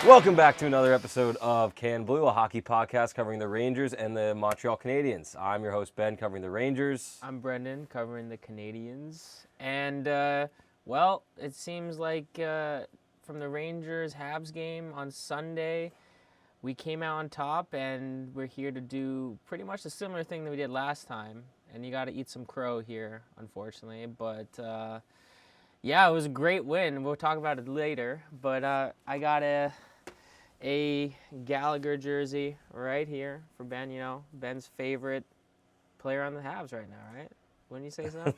Welcome back to another episode of Can Blue, a hockey podcast covering the Rangers and the Montreal Canadiens. I'm your host, Ben, covering the Rangers. I'm Brendan, covering the Canadiens. And, well, it seems like from the Rangers-Habs game on Sunday, we came out on top, and we're here to do pretty much a similar thing that we did last time. And you got to eat some crow here, unfortunately. But, yeah, it was a great win. We'll talk about it later. But I got a Gallagher jersey right here for Ben. You know, Ben's favorite player on the Habs right now, right? Wouldn't you say so?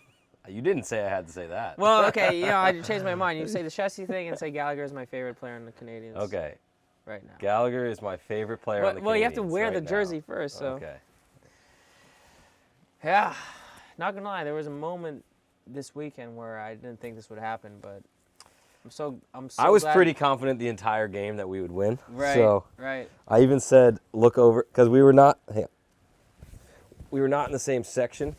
You didn't say I had to say that. Well, okay, you know, I changed my mind. You say the Chessie thing and say Gallagher is my favorite player on the Canadiens. Okay. Right now. Gallagher is my favorite player on the Canadiens. Well, you have to wear right the jersey now. first, so. Okay. Yeah, not gonna lie, there was a moment this weekend where I didn't think this would happen, but I'm so I was glad. pretty confident the entire game that we would win. Right, So right. I even said, look over, because we were not in the same section.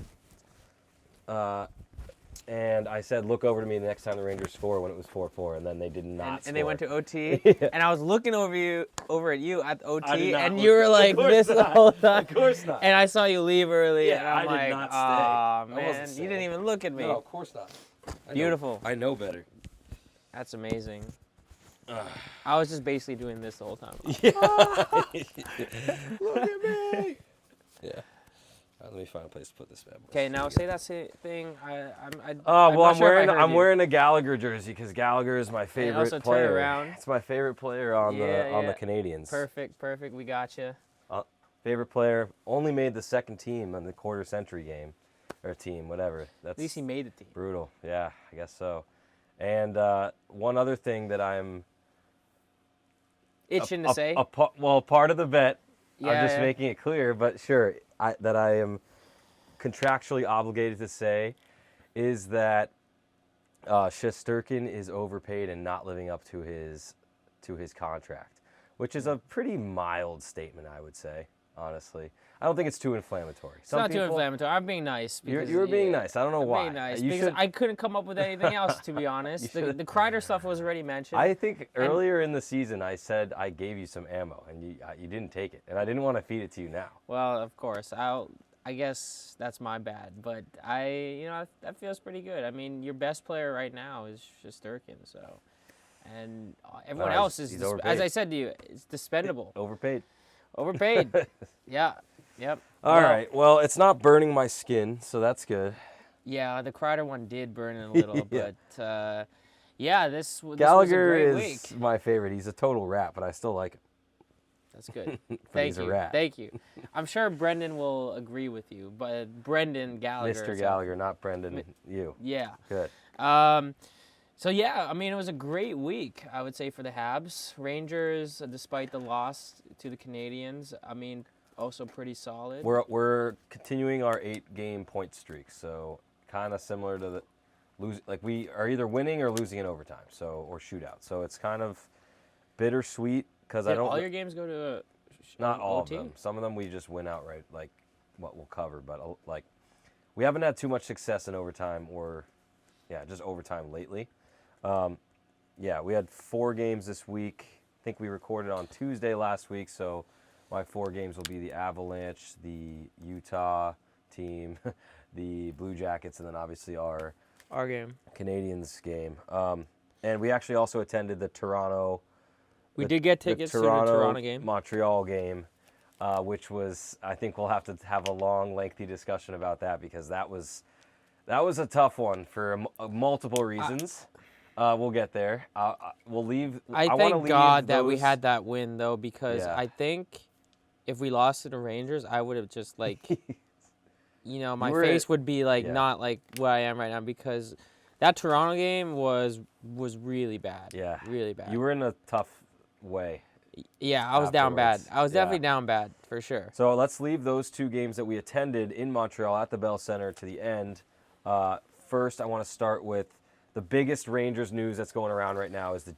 And I said, look over to me the next time the Rangers score when it was 4-4, and then they did not score. And they went to OT, Yeah. and I was looking over at you at OT, I did not and look- you were like this the whole time. Of course not. And I saw you leave early, Yeah, and I'm I did like, not stay. aw, I man, wasn't you staying. didn't even look at me. No, of course not. Beautiful. I know better. That's amazing. I was just basically doing this the whole time. Yeah. Look at me. Yeah. Let me find a place to put this bad boy. Okay, now say that thing. I'm wearing a Gallagher jersey because Gallagher is my favorite also turn player. around. It's my favorite player on the Canadiens. Perfect. We got you. Favorite player. Only made the second team on the quarter century game, or team, whatever. That's At least he made the team. brutal. Yeah, I guess so. And one other thing that I'm Itching to say. part of the bet. Yeah, I'm just yeah. making it clear, but sure, that I am contractually obligated to say is that Shesterkin is overpaid and not living up to his contract, which is a pretty mild statement, I would say. Honestly, I don't think it's too inflammatory. It's not too inflammatory. I'm being nice. You were being nice. I don't know I'm why. being nice You because should- I couldn't come up with anything else, to be honest. The Kreider stuff was already mentioned. I think earlier in the season I said I gave you some ammo and you didn't take it, and I didn't want to feed it to you now. Well, of course. I guess that's my bad, but that feels pretty good. I mean, your best player right now is Shesterkin, so, and everyone else is, he's overpaid. as I said to you, it's dispendable. Overpaid. Overpaid. Yeah. Yep. All right. Well, it's not burning my skin, so that's good. Yeah, the Kreider one did burn it a little, Yeah. but yeah, this Gallagher was a great is week. my favorite. He's a total rat, but I still like him. That's good. But Thank he's a you. rat. Thank you. I'm sure Brendan will agree with you, but Brendan Gallagher. Mr. Gallagher, not Brendan. You. Yeah. Good. So yeah, I mean, it was a great week, I would say, for the Habs. Rangers, despite the loss to the Canadiens, I mean, also pretty solid. We're continuing our 8-game point streak, so kind of similar to the we are either winning or losing in overtime, or shootout. So it's kind of bittersweet because I Did don't. all your games go to Not all OT? of them. Some of them we just win outright, like what we'll cover. But we haven't had too much success in overtime just overtime lately. We had 4 games this week. I think we recorded on Tuesday last week, so my 4 games will be the Avalanche, the Utah team, the Blue Jackets, and then obviously our game. Canadiens game. And we actually also attended the Toronto. We did get tickets to the Toronto game. Montreal game, which was, I think we'll have to have a long, lengthy discussion about that because that was a tough one for multiple reasons. We'll get there. We'll leave. I thank God that we had that win, though, because Yeah. I think if we lost to the Rangers, I would have just, my face would be, not like what I am right now because that Toronto game was really bad. Yeah. Really bad. You were in a tough way. Yeah, I was down bad. afterwards. I was definitely Yeah. down bad, for sure. So let's leave those 2 games that we attended in Montreal at the Bell Center to the end. First, I want to start with the biggest Rangers news that's going around right now is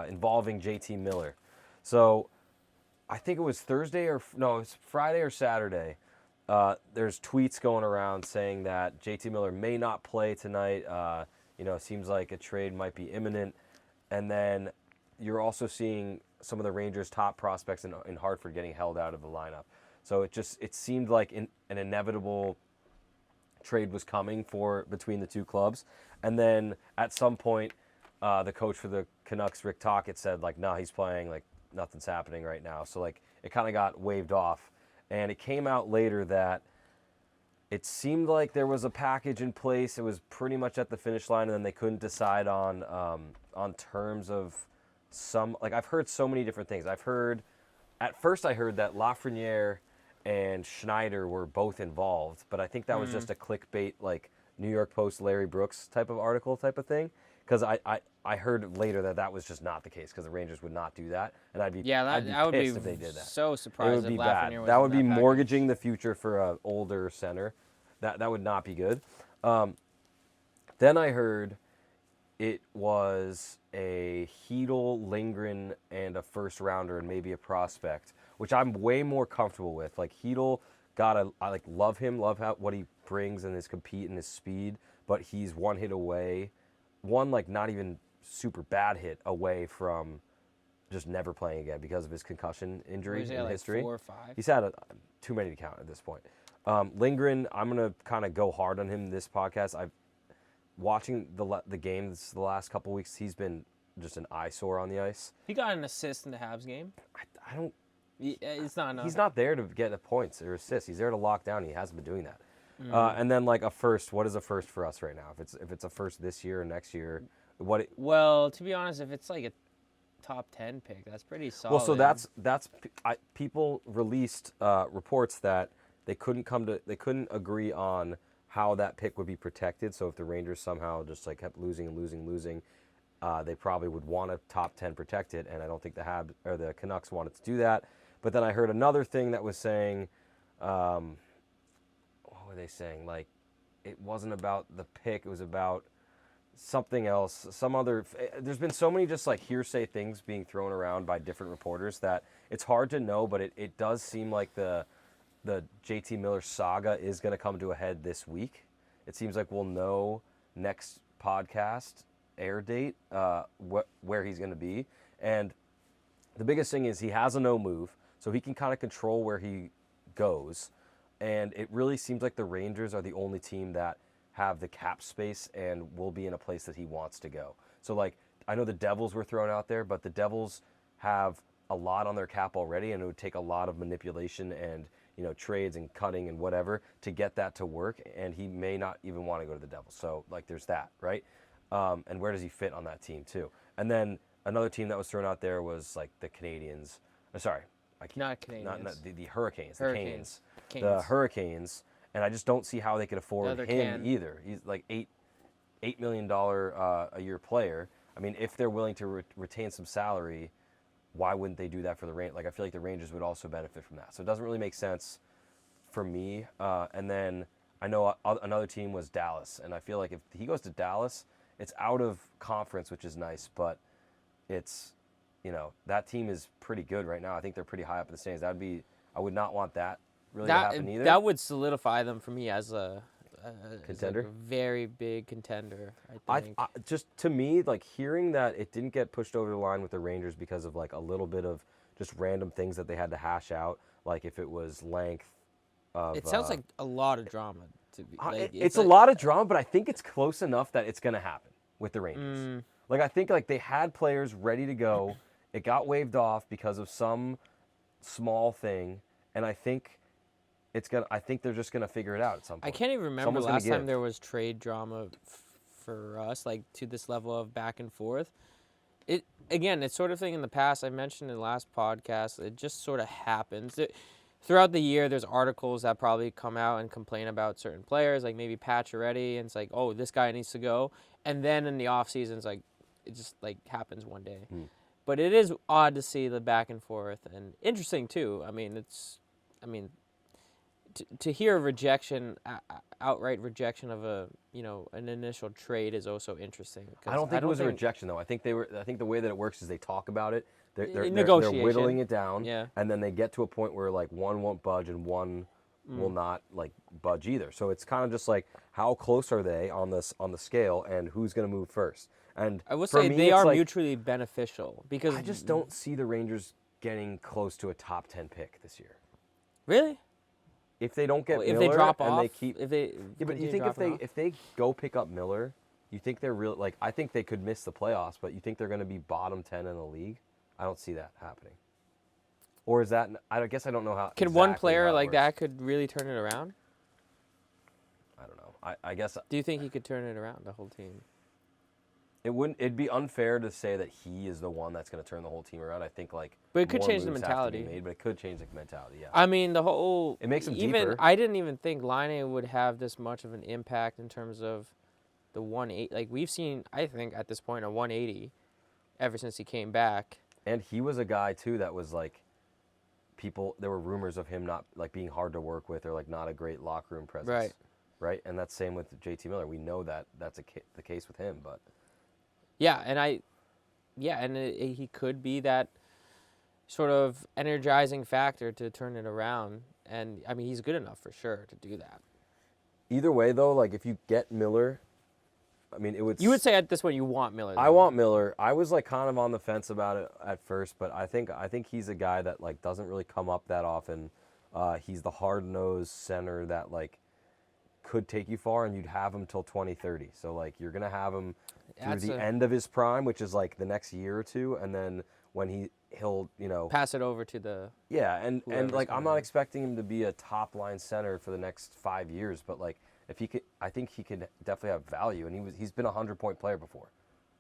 involving JT Miller. So I think it was it's Friday or Saturday. There's tweets going around saying that JT Miller may not play tonight. It seems like a trade might be imminent. And then you're also seeing some of the Rangers' top prospects in Hartford getting held out of the lineup. So it seemed like an inevitable trade was coming between the two clubs. And then at some point, the coach for the Canucks, Rick Tocchet, said like, "No, he's playing. Like nothing's happening right now." So like it kind of got waved off, and it came out later that it seemed like there was a package in place. It was pretty much at the finish line, and then they couldn't decide on terms of some. Like I've heard so many different things. At first I heard that Lafreniere and Schneider were both involved, but I think that was just a clickbait, like New York Post Larry Brooks type of article type of thing. Because I heard later that was just not the case, because the Rangers would not do that, and I'd be pissed if they did that. So surprised. It would be if bad. Lafreniere was That would in be package. mortgaging the future for an older center. That would not be good. Then I heard it was a Hedel, Lindgren, and a first rounder, and maybe a prospect, which I'm way more comfortable with. Like Hedel, I like love him, what he brings and his compete and his speed, but he's one hit away, one like not even super bad hit away from just never playing again because of his concussion injury in like history. 4 or 5? He's had too many to count at this point. Lindgren, I'm gonna kind of go hard on him this podcast. I've watching the games the last couple weeks. He's been just an eyesore on the ice. He got an assist in the Habs game. I don't. It's not enough. He's not there to get the points or assists. He's there to lock down. He hasn't been doing that. And then like a first. What is a first for us right now? If it's a first this year or next year, Well, to be honest, if it's like a top 10 pick, that's pretty solid. Well, so people released reports that they couldn't agree on how that pick would be protected. So if the Rangers somehow just like kept losing, they probably would want a top 10 protected, and I don't think the Habs or the Canucks wanted to do that. But then I heard another thing that was saying, what were they saying? Like, it wasn't about the pick; it was about something else, some other. There's been so many just like hearsay things being thrown around by different reporters that it's hard to know. But it does seem like the JT Miller saga is going to come to a head this week. It seems like we'll know next podcast air date where he's going to be. And the biggest thing is he has a no move, so he can kind of control where he goes. And it really seems like the Rangers are the only team that have the cap space and will be in a place that he wants to go. So like I know the Devils were thrown out there, but the Devils have a lot on their cap already, and it would take a lot of manipulation and trades and cutting and whatever to get that to work, and he may not even want to go to the Devils. So like there's that, right? And where does he fit on that team too? And then another team that was thrown out there was like the Canadiens. Not Canadiens. Not the Hurricanes. The Canes. The Hurricanes. And I just don't see how they could afford him either. He's like $8 million a year player. I mean, if they're willing to retain some salary, why wouldn't they do that for the Rangers? Like, I feel like the Rangers would also benefit from that. So it doesn't really make sense for me. And then I know another team was Dallas, and I feel like if he goes to Dallas, it's out of conference, which is nice, but it's, that team is pretty good right now. I think they're pretty high up in the standings. I would not want that really to happen either. That would solidify them for me as a contender, as like a very big contender. I think. Just to me, like hearing that it didn't get pushed over the line with the Rangers because of like a little bit of just random things that they had to hash out, like if it was length. It sounds like a lot of drama to be. Like, it's a lot of drama, but I think it's close enough that it's going to happen with the Rangers. Like I think like they had players ready to go. It got waved off because of some small thing, and I think they're just gonna figure it out at some point. I can't even remember last time there was trade drama for us, like to this level of back and forth. It's sort of thing in the past. I mentioned in the last podcast. It just sort of happens. Throughout the year, there's articles that probably come out and complain about certain players, like maybe Pacioretty, and it's like, oh, this guy needs to go. And then in the off season, it's like it just like happens one day. But it is odd to see the back and forth, and interesting too. To hear a rejection, outright rejection of an initial trade is also interesting. I don't think it was a rejection though. I think the way that it works is they talk about it. They're whittling it down, and then they get to a point where like one won't budge and one will not like budge either. So it's kind of just like how close are they on the scale and who's going to move first. And I will for say me, they it's are like, mutually beneficial because I just don't see the Rangers getting close to a top 10 pick this year. Really. If they don't get Well, Miller if they drop and off, they keep if they Yeah, but you continue think dropping off? if they go pick up Miller, you think they're real like I think they could miss the playoffs, but you think they're going to be bottom 10 in the league? I don't see that happening. Or is that I guess I don't know how Can one exactly how player it like works. that could really turn it around? I don't know. I guess Do you think he could turn it around, the whole team? it'd be unfair to say that he is the one that's going to turn the whole team around. I think like But it could more change the moves have to be mentality. made, but it could change the mentality, yeah. I mean, the whole It makes him even deeper. I didn't even think Line would have this much of an impact in terms of the 180. Like we've seen, I think at this point a 180 ever since he came back. And he was a guy too that was like there were rumors of him not like being hard to work with or like not a great locker room presence. Right. Right? And that's same with JT Miller. We know that that's the case with him, but Yeah, and he could be that sort of energizing factor to turn it around. And I mean, he's good enough for sure to do that. either way though, like if you get Miller, I mean, it would You would say at this point you want Miller. I though. want Miller. I was like kind of on the fence about it at first, but I think he's a guy that like doesn't really come up that often. He's the hard-nosed center that like could take you far, and you'd have him till 2030. So like you're gonna have him through the end of his prime, which is like the next year or two, and then when he'll pass it over to the and whoever's like I'm coming not in. expecting him to be a top line center for the next 5 years, but like if he could, I think he could definitely have value, and he's been a 100-point player before.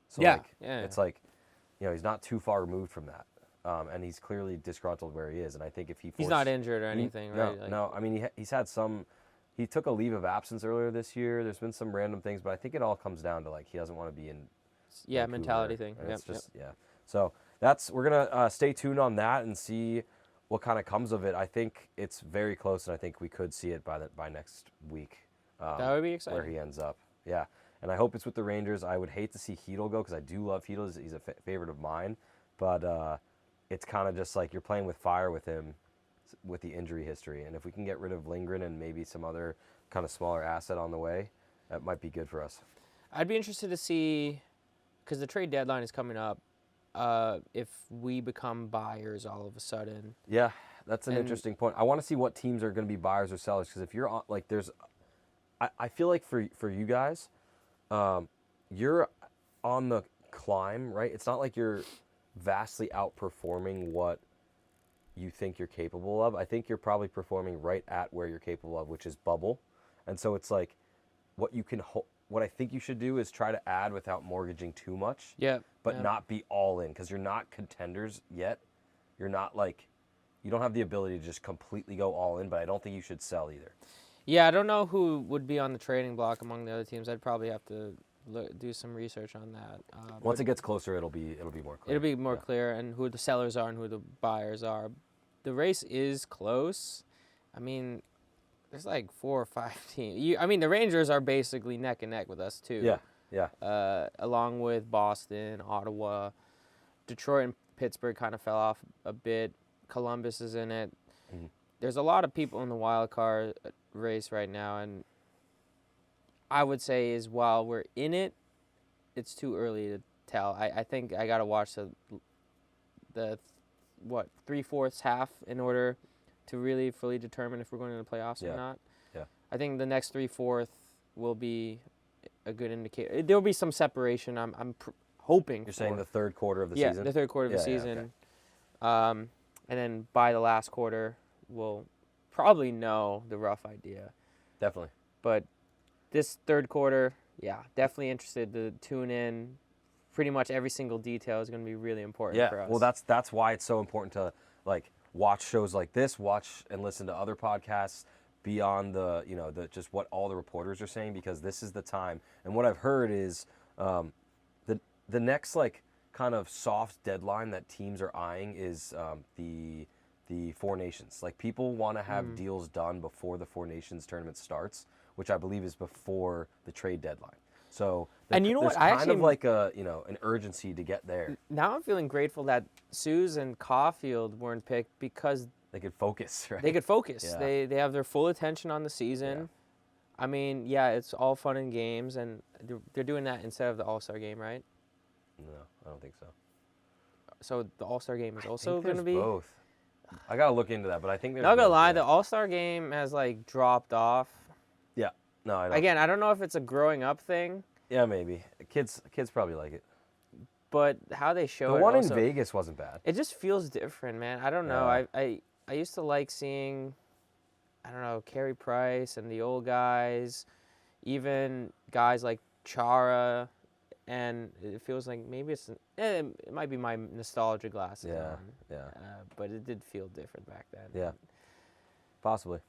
So Yeah, like yeah. it's like he's not too far removed from that. And he's clearly disgruntled where he is, and I think if He's not injured or anything, no, right? Like, no. I mean, he's had some. He took a leave of absence earlier this year. There's been some random things, but I think it all comes down to like he doesn't want to be in. yeah, Vancouver, mentality thing. and Yep, it's just yeah. So we're gonna stay tuned on that and see what kind of comes of it. I think it's very close, and I think we could see it by next week. That would be exciting. Where he ends up. Yeah, and I hope it's with the Rangers. I would hate to see Hedl go because I do love Hedl. He's a favorite of mine, but it's kind of just like you're playing with fire with him with the injury history. And if we can get rid of Lindgren and maybe some other kind of smaller asset on the way, that might be good for us. I'd be interested to see, because the trade deadline is coming up, if we become buyers all of a sudden. Yeah, that's an And- interesting point. I want to see what teams are going to be buyers or sellers, because if you're on, like, I feel like for you guys, you're on the climb, right? It's not like you're vastly outperforming what you think you're capable of. I think you're probably performing right at where you're capable of, which is bubble. And so it's like what I think you should do is try to add without mortgaging too much. Yeah. But not be all in, because you're not contenders yet. You're not like, you don't have the ability to just completely go all in, but I don't think you should sell either. Yeah, I don't know who would be on the trading block among the other teams. I'd probably have to do some research on that. Once it gets closer, it'll be more clear. It'll be more clear, and who the sellers are and who the buyers are. The race is close. I mean, there's like 4 or 5 teams. The Rangers are basically neck and neck with us too. Yeah. Along with Boston, Ottawa, Detroit, and Pittsburgh kind of fell off a bit. Columbus is in it. Mm-hmm. There's a lot of people in the wild card race right now, and I would say is while we're in it, it's too early to tell. I think I gotta watch the 3/4 half in order to really fully determine if we're going to the playoffs or not. Yeah. I think the next 3/4 will be a good indicator. There'll be some separation. I'm hoping. You're saying the third quarter of the yeah, season? the third quarter of the season. And then by the last quarter, we'll probably know the rough idea. Definitely. But this third quarter, yeah, definitely interested to tune in. Pretty much every single detail is going to be really important for us. Well, that's why it's so important to like watch shows like this, watch and listen to other podcasts beyond the just what all the reporters are saying, because this is the time. And what I've heard is the next like kind of soft deadline that teams are eyeing is the Four Nations. Like people want to have deals done before the Four Nations tournament starts, which I believe is before the trade deadline. So and you know there's what? I kind actually of like an urgency to get there. Now I'm feeling grateful that Suze and Caulfield weren't picked because They could focus, right? they could focus. Yeah. They have their full attention on the season. Yeah. I mean, yeah, it's all fun and games, and they're doing that instead of the All-Star game, right? No, I don't think so. So the All-Star game is I also think going to there's be. both. I gotta look into that, but I think there's. Not gonna both, lie, yeah. the All-Star game has like dropped off. Yeah. No, I don't. Again, I don't know if it's a growing up thing, Yeah, maybe. Kids probably like it. but how they show The it one also, in Vegas wasn't bad. it just feels different, man. I don't know. Yeah. I used to like seeing, I don't know, Carey Price and the old guys, even guys like Chara, and it feels like maybe it might be my nostalgia glasses Yeah, on. yeah. But it did feel different back then. Yeah. Possibly.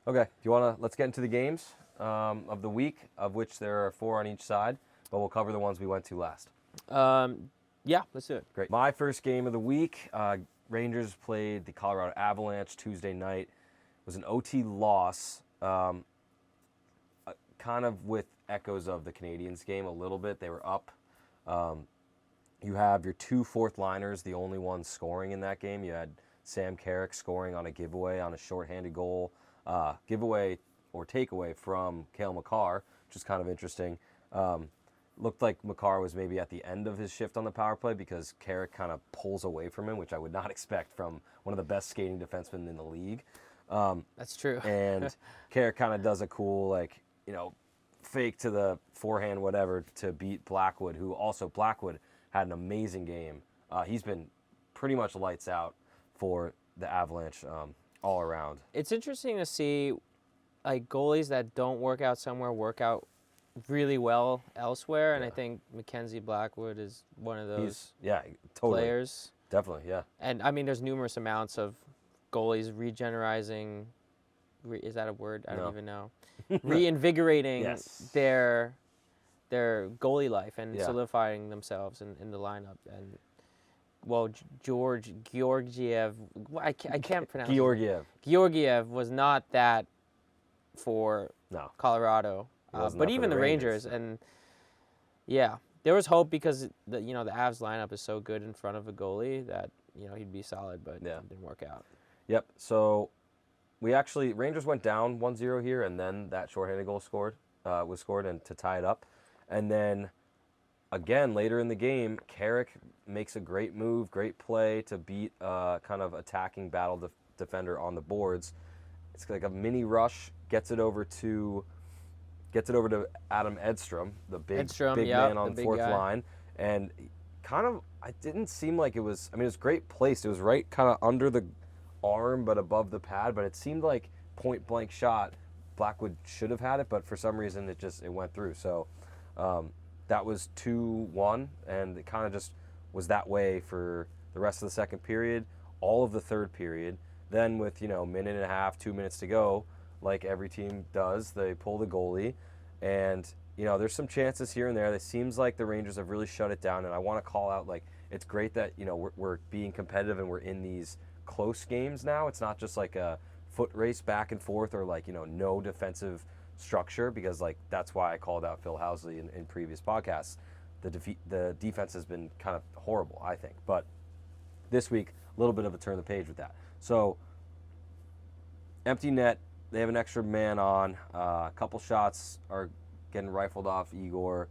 Okay. Do you wanna? Let's get into the games of the week, of which there are 4 on each side, but we'll cover the ones we went to last. Yeah, let's do it. Great. My first game of the week, Rangers played the Colorado Avalanche Tuesday night. It was an OT loss, kind of with echoes of the Canadiens game a little bit. They were up. You have your 2 fourth-liners, the only ones scoring in that game. You had Sam Carrick scoring on a giveaway on a shorthanded goal. Giveaway or takeaway from Cale Makar, which is kind of interesting. Looked like Makar was maybe at the end of his shift on the power play because Carrick kind of pulls away from him, which I would not expect from one of the best skating defensemen in the league. That's true. And Carrick kind of does a cool, like, fake to the forehand, whatever, to beat Blackwood, who also, Blackwood had an amazing game. He's been pretty much lights out for the Avalanche all around. It's interesting to see, like, goalies that don't work out somewhere work out really well elsewhere, and I think Mackenzie Blackwood is one of those Totally. players. Definitely, yeah. And I mean, there's numerous amounts of goalies is that a word? I don't No. even know. Reinvigorating Yes. their goalie life and Yeah. solidifying themselves in the lineup. And well, Georgiev, I can't pronounce his name. Georgiev was not that for No. Colorado. He wasn't But that for even the the Rangers, Rangers. and yeah, there was hope because the Avs lineup is so good in front of a goalie that he'd be solid, but Yeah. it didn't work out. Yep. So Rangers went down 1-0 here, and then that shorthanded goal was scored and to tie it up. And then again, later in the game, Carrick makes a great move, great play to beat kind of attacking battle defender on the boards. It's like a mini rush, gets it over to Adam Edstrom, the big man on the fourth line, and it didn't seem like it was. I mean, it was great placed. It was right kind of under the arm, but above the pad. But it seemed like point blank shot. Blackwood should have had it, but for some reason it went through. So that was 2-1, and it kind of just was that way for the rest of the second period, all of the third period. Then with minute and a half, 2 minutes to go, like every team does, they pull the goalie, and there's some chances here and there. It seems like the Rangers have really shut it down, and I want to call out, like, it's great that we're being competitive and we're in these close games now. It's not just like a foot race back and forth or like no defensive structure, because like that's why I called out Phil Housley in previous podcasts. The defense has been kind of horrible, I think, but this week a little bit of a turn the page with that. So empty net. They have an extra man on. A couple shots are getting rifled off Igor.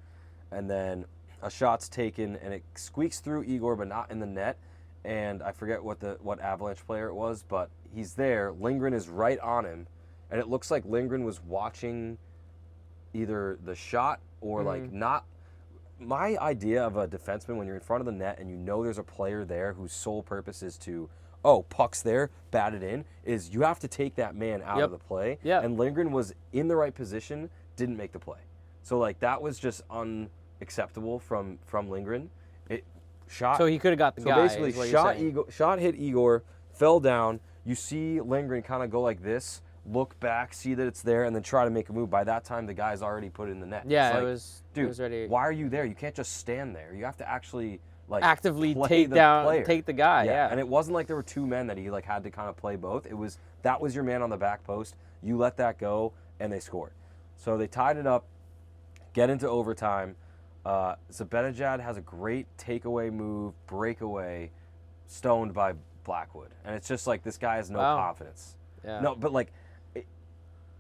And then a shot's taken, and it squeaks through Igor, but not in the net. And I forget what Avalanche player it was, but he's there. Lindgren is right on him. And it looks like Lindgren was watching either the shot or like not. My idea of a defenseman, when you're in front of the net and there's a player there whose sole purpose is to, puck's there, bat it in, is you have to take that man out of the play. Yeah. And Lindgren was in the right position, didn't make the play. So like that was just unacceptable from Lindgren. So he could have got the guy. So basically, shot hit Igor, fell down. You see Lindgren kind of go like this, look back, see that it's there, and then try to make a move. By that time, the guy's already put it in the net. Yeah, it's like, it was ready. Why are you there? You can't just stand there. You have to actually actively take the guy. Yeah. And it wasn't like there were two men that he had to kind of play both. That was your man on the back post. You let that go, and they scored. So they tied it up, get into overtime. Zibanejad has a great takeaway move, breakaway, stoned by Blackwood. And it's just like this guy has no confidence. Yeah. No, but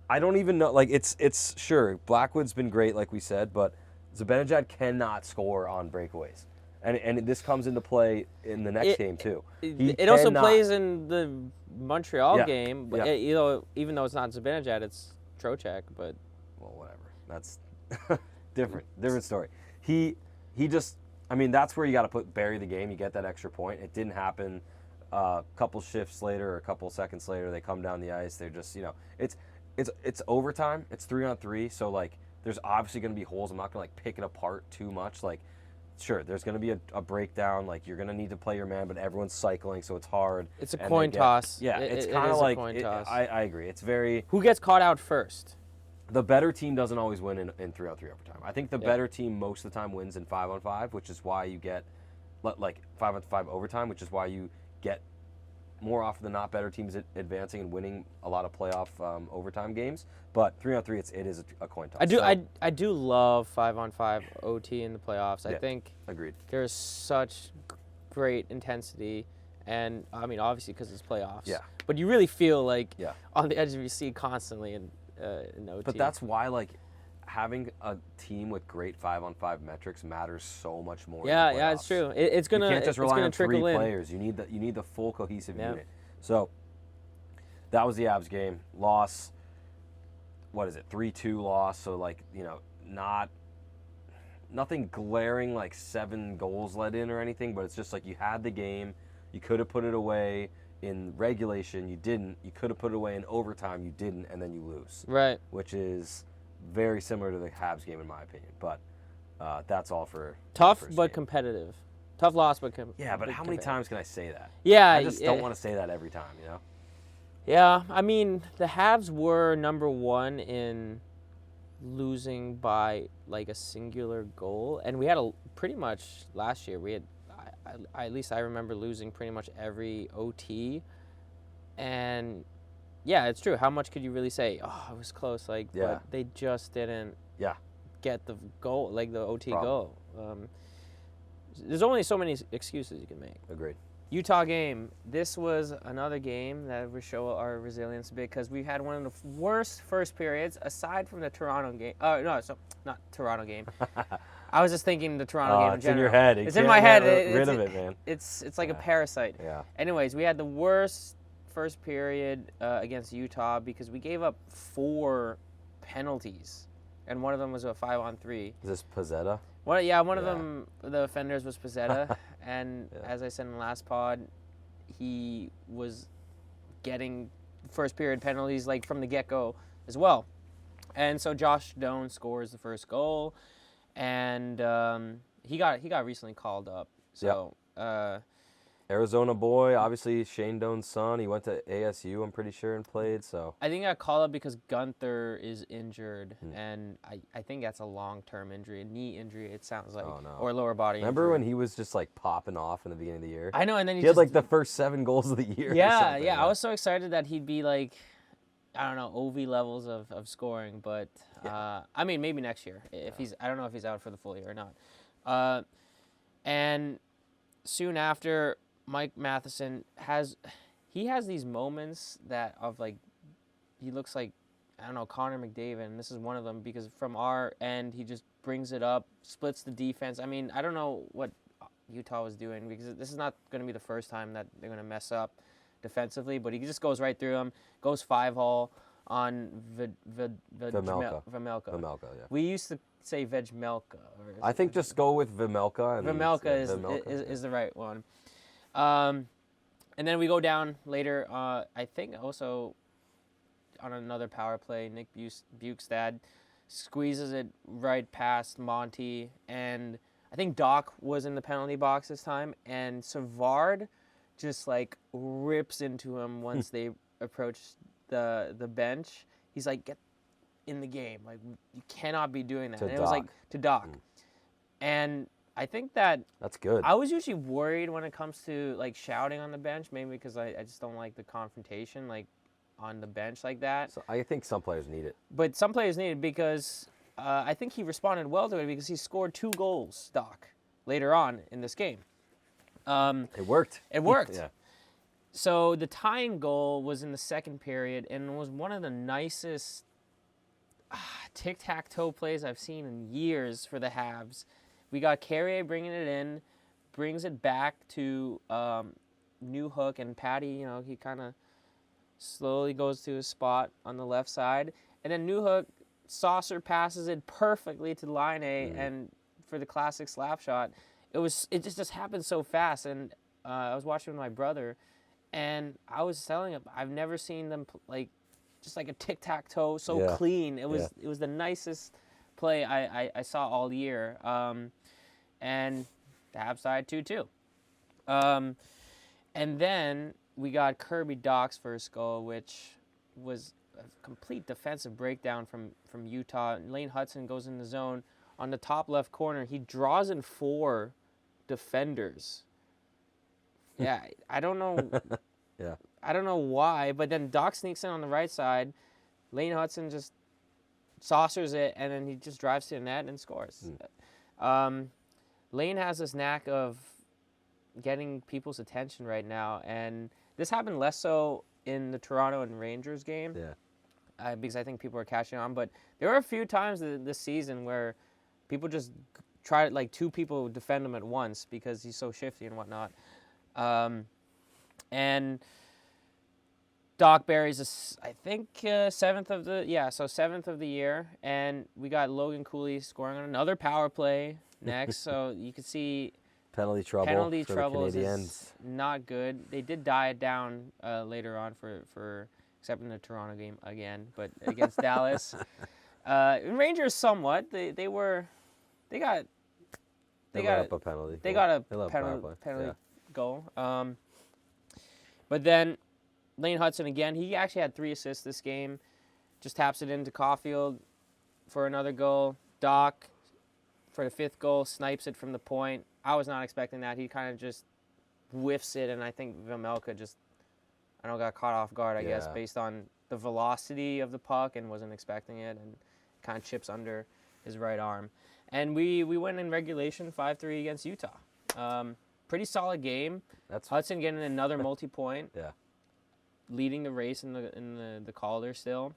I don't even know. Like it's sure Blackwood's been great, like we said, but Zibanejad cannot score on breakaways. And this comes into play in the next game too. It also plays in the Montreal game, but Yeah. even though it's not Zibanejad, it's Trocheck. But well, whatever. That's different story. He just. I mean, that's where you got to bury the game. You get that extra point. It didn't happen. A couple shifts later, or a couple seconds later, they come down the ice. They're just, it's overtime. It's 3-on-3. So like, there's obviously going to be holes. I'm not going to like pick it apart too much. Like, sure, there's going to be a breakdown. Like, you're going to need to play your man, but everyone's cycling, so it's hard. It's a coin toss. Yeah, it's kind of like I agree. It's very who gets caught out first. The better team doesn't always win in 3-on-3 overtime. I think the better team most of the time wins in 5-on-5, which is why you get like 5-on-5 overtime, which is why you get more often than not better teams advancing and winning a lot of playoff overtime games. But 3-on-3, it is a coin toss. I do love 5-on-5 OT in the playoffs. I think agreed. There's such great intensity, and I mean obviously because it's playoffs. Yeah. But you really feel like on the edge of your seat constantly in OT. But that's why like having a team with great 5-on-5 metrics matters so much more. Yeah, it's true. It's gonna. You can't just rely on three in. players. You need the full cohesive unit. So that was the Habs game. Loss. What is it? 3-2 loss. So like nothing glaring like 7 goals let in or anything. But it's just like you had the game. You could have put it away in regulation. You didn't. You could have put it away in overtime. You didn't, and then you lose. Right. Which is very similar to the Habs game in my opinion, but that's all for tough but competitive. Tough loss, but yeah. But how many times can I say that? Yeah, I just don't want to say that every time, Yeah, I mean the Habs were number 1 in losing by like a singular goal, and we had pretty much last year. We had, at least I remember losing pretty much every OT, and. Yeah, it's true. How much could you really say? Oh, it was close. Like, but they just didn't get the goal, like the OT goal. There's only so many excuses you can make. Agreed. Utah game. This was another game that would show our resilience a bit because we had one of the worst first periods aside from the Toronto game. Not Toronto game. I was just thinking the Toronto game in general. It's in your head. It's in my head. Get rid of it, man. It's like a parasite. Yeah. Anyways, we had the worst first period against Utah because we gave up 4 penalties, and one of them was a 5-on-3. Is this Pizzetta? One of them, the offenders was Pizzetta, and as I said in the last pod, he was getting first period penalties like from the get-go as well. And so Josh Doan scores the first goal, and he got recently called up. So. Arizona boy, obviously Shane Doan's son. He went to ASU, I'm pretty sure, and played. So I think I called up because Gunther is injured, and I think that's a long-term injury, a knee injury. It sounds like, or lower body. Remember when he was just like popping off in the beginning of the year? I know, and then he had like the first 7 goals of the year. Yeah. I was so excited that he'd be like, I don't know, OV levels of scoring, but I mean maybe next year if I don't know if he's out for the full year or not. And soon after. Mike Matheson has these moments that of like he looks like I don't know Connor McDavid, and this is one of them because from our end he just brings it up, splits the defense. I mean I don't know what Utah was doing because this is not going to be the first time that they're going to mess up defensively, but he just goes right through them, goes 5-hole on Vejmelka. Vejmelka, yeah. We used to say Vejmelka. I think just go with Vejmelka. Vejmelka is the right one. And then we go down later, I think also on another power play, Nick Bukestad squeezes it right past Monty, and I think Doc was in the penalty box this time, and Savard just like rips into him once they approach the bench. He's like, get in the game. Like, you cannot be doing that. And it was like, to Doc. And I think that's good. I was usually worried when it comes to like shouting on the bench, maybe because I just don't like the confrontation like on the bench like that. So I think some players need it. But some players need it because I think he responded well to it because he scored 2 goals, Doc, later on in this game. It worked. It worked. Yeah. So the tying goal was in the second period and was one of the nicest tic-tac-toe plays I've seen in years for the Habs. We got Carrier bringing it in, brings it back to New Hook and Patty. You know, he kind of slowly goes to his spot on the left side, and then New Hook saucer passes it perfectly to line A, and for the classic slap shot. It just happened so fast, and I was watching with my brother, and I was telling him I've never seen them just like a tic-tac-toe so clean. It was the nicest play I saw all year, and the Habs side 2-2. And then we got Kirby Dach's first goal, which was a complete defensive breakdown from Utah. Lane Hudson goes in the zone on the top left corner. He draws in 4 defenders. Yeah, I don't know. I don't know why, but then Dach sneaks in on the right side. Lane Hudson just saucers it, and then he just drives to the net and scores. Lane has this knack of getting people's attention right now, and this happened less so in the Toronto and Rangers game. Because I think people are catching on, but there were a few times this season where people just try, like 2 people defend him at once because he's so shifty and whatnot. And Dach buries, I think, 7th of the year, and we got Logan Cooley scoring on another power play next. So you can see penalty trouble troubles is not good. They did die it down later on for except in the Toronto game again, but against Dallas. Rangers somewhat. They got up a penalty. They got a penalty goal. But then Lane Hudson again. He actually had 3 assists this game. Just taps it into Caulfield for another goal. Dach for the 5th goal snipes it from the point. I was not expecting that. He kind of just whiffs it, and I think Vejmelka just got caught off guard, I guess, based on the velocity of the puck and wasn't expecting it, and kind of chips under his right arm. And we went in regulation 5-3 against Utah. Pretty solid game. Hudson getting another multi-point. Leading the race in the Calder still.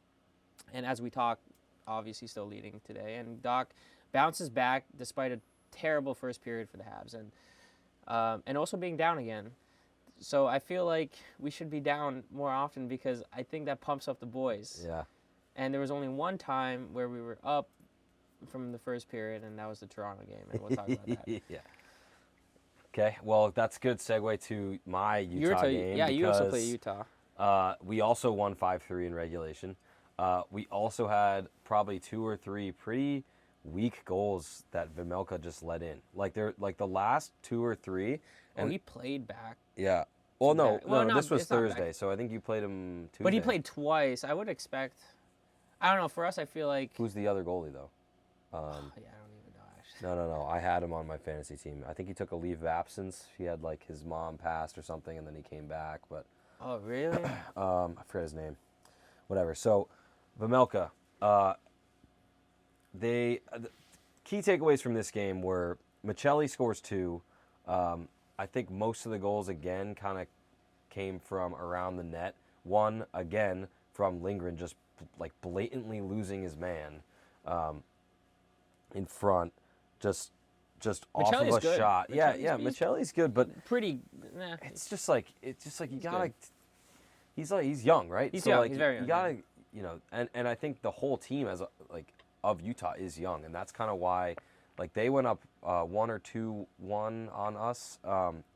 And as we talk, obviously still leading today. And Dach bounces back despite a terrible first period for the Habs, and also being down again. So I feel like we should be down more often because I think that pumps up the boys. And there was only one time where we were up from the first period, and that was the Toronto game, and we'll talk about that. Okay, well, that's a good segue to my Utah game. Yeah, you also play Utah. We also won 5-3 in regulation. We also had probably 2 or 3 pretty weak goals that Vejmelka just let in. Like the last 2 or 3. And he played back. Yeah. Well, no, this was Thursday, so I think you played him Tuesday. But he played twice. I would expect. I don't know. For us, I feel like. Who's the other goalie though? Yeah, I don't even know actually. No. I had him on my fantasy team. I think he took a leave of absence. He had like his mom passed or something, and then he came back. But. Oh really? I forget his name. Whatever. So, Vejmelka. The key takeaways from this game were Michelli scores 2. I think most of the goals, again, kind of came from around the net. One, again, from Lindgren just, like, blatantly losing his man in front, just off of a shot. Michelli's good, but pretty. It's just like you gotta. He's young, right? He's young. He's very young. You gotta, and I think the whole team of Utah is young, and that's kind of why. Like, they went up 1 or 2-1 on us,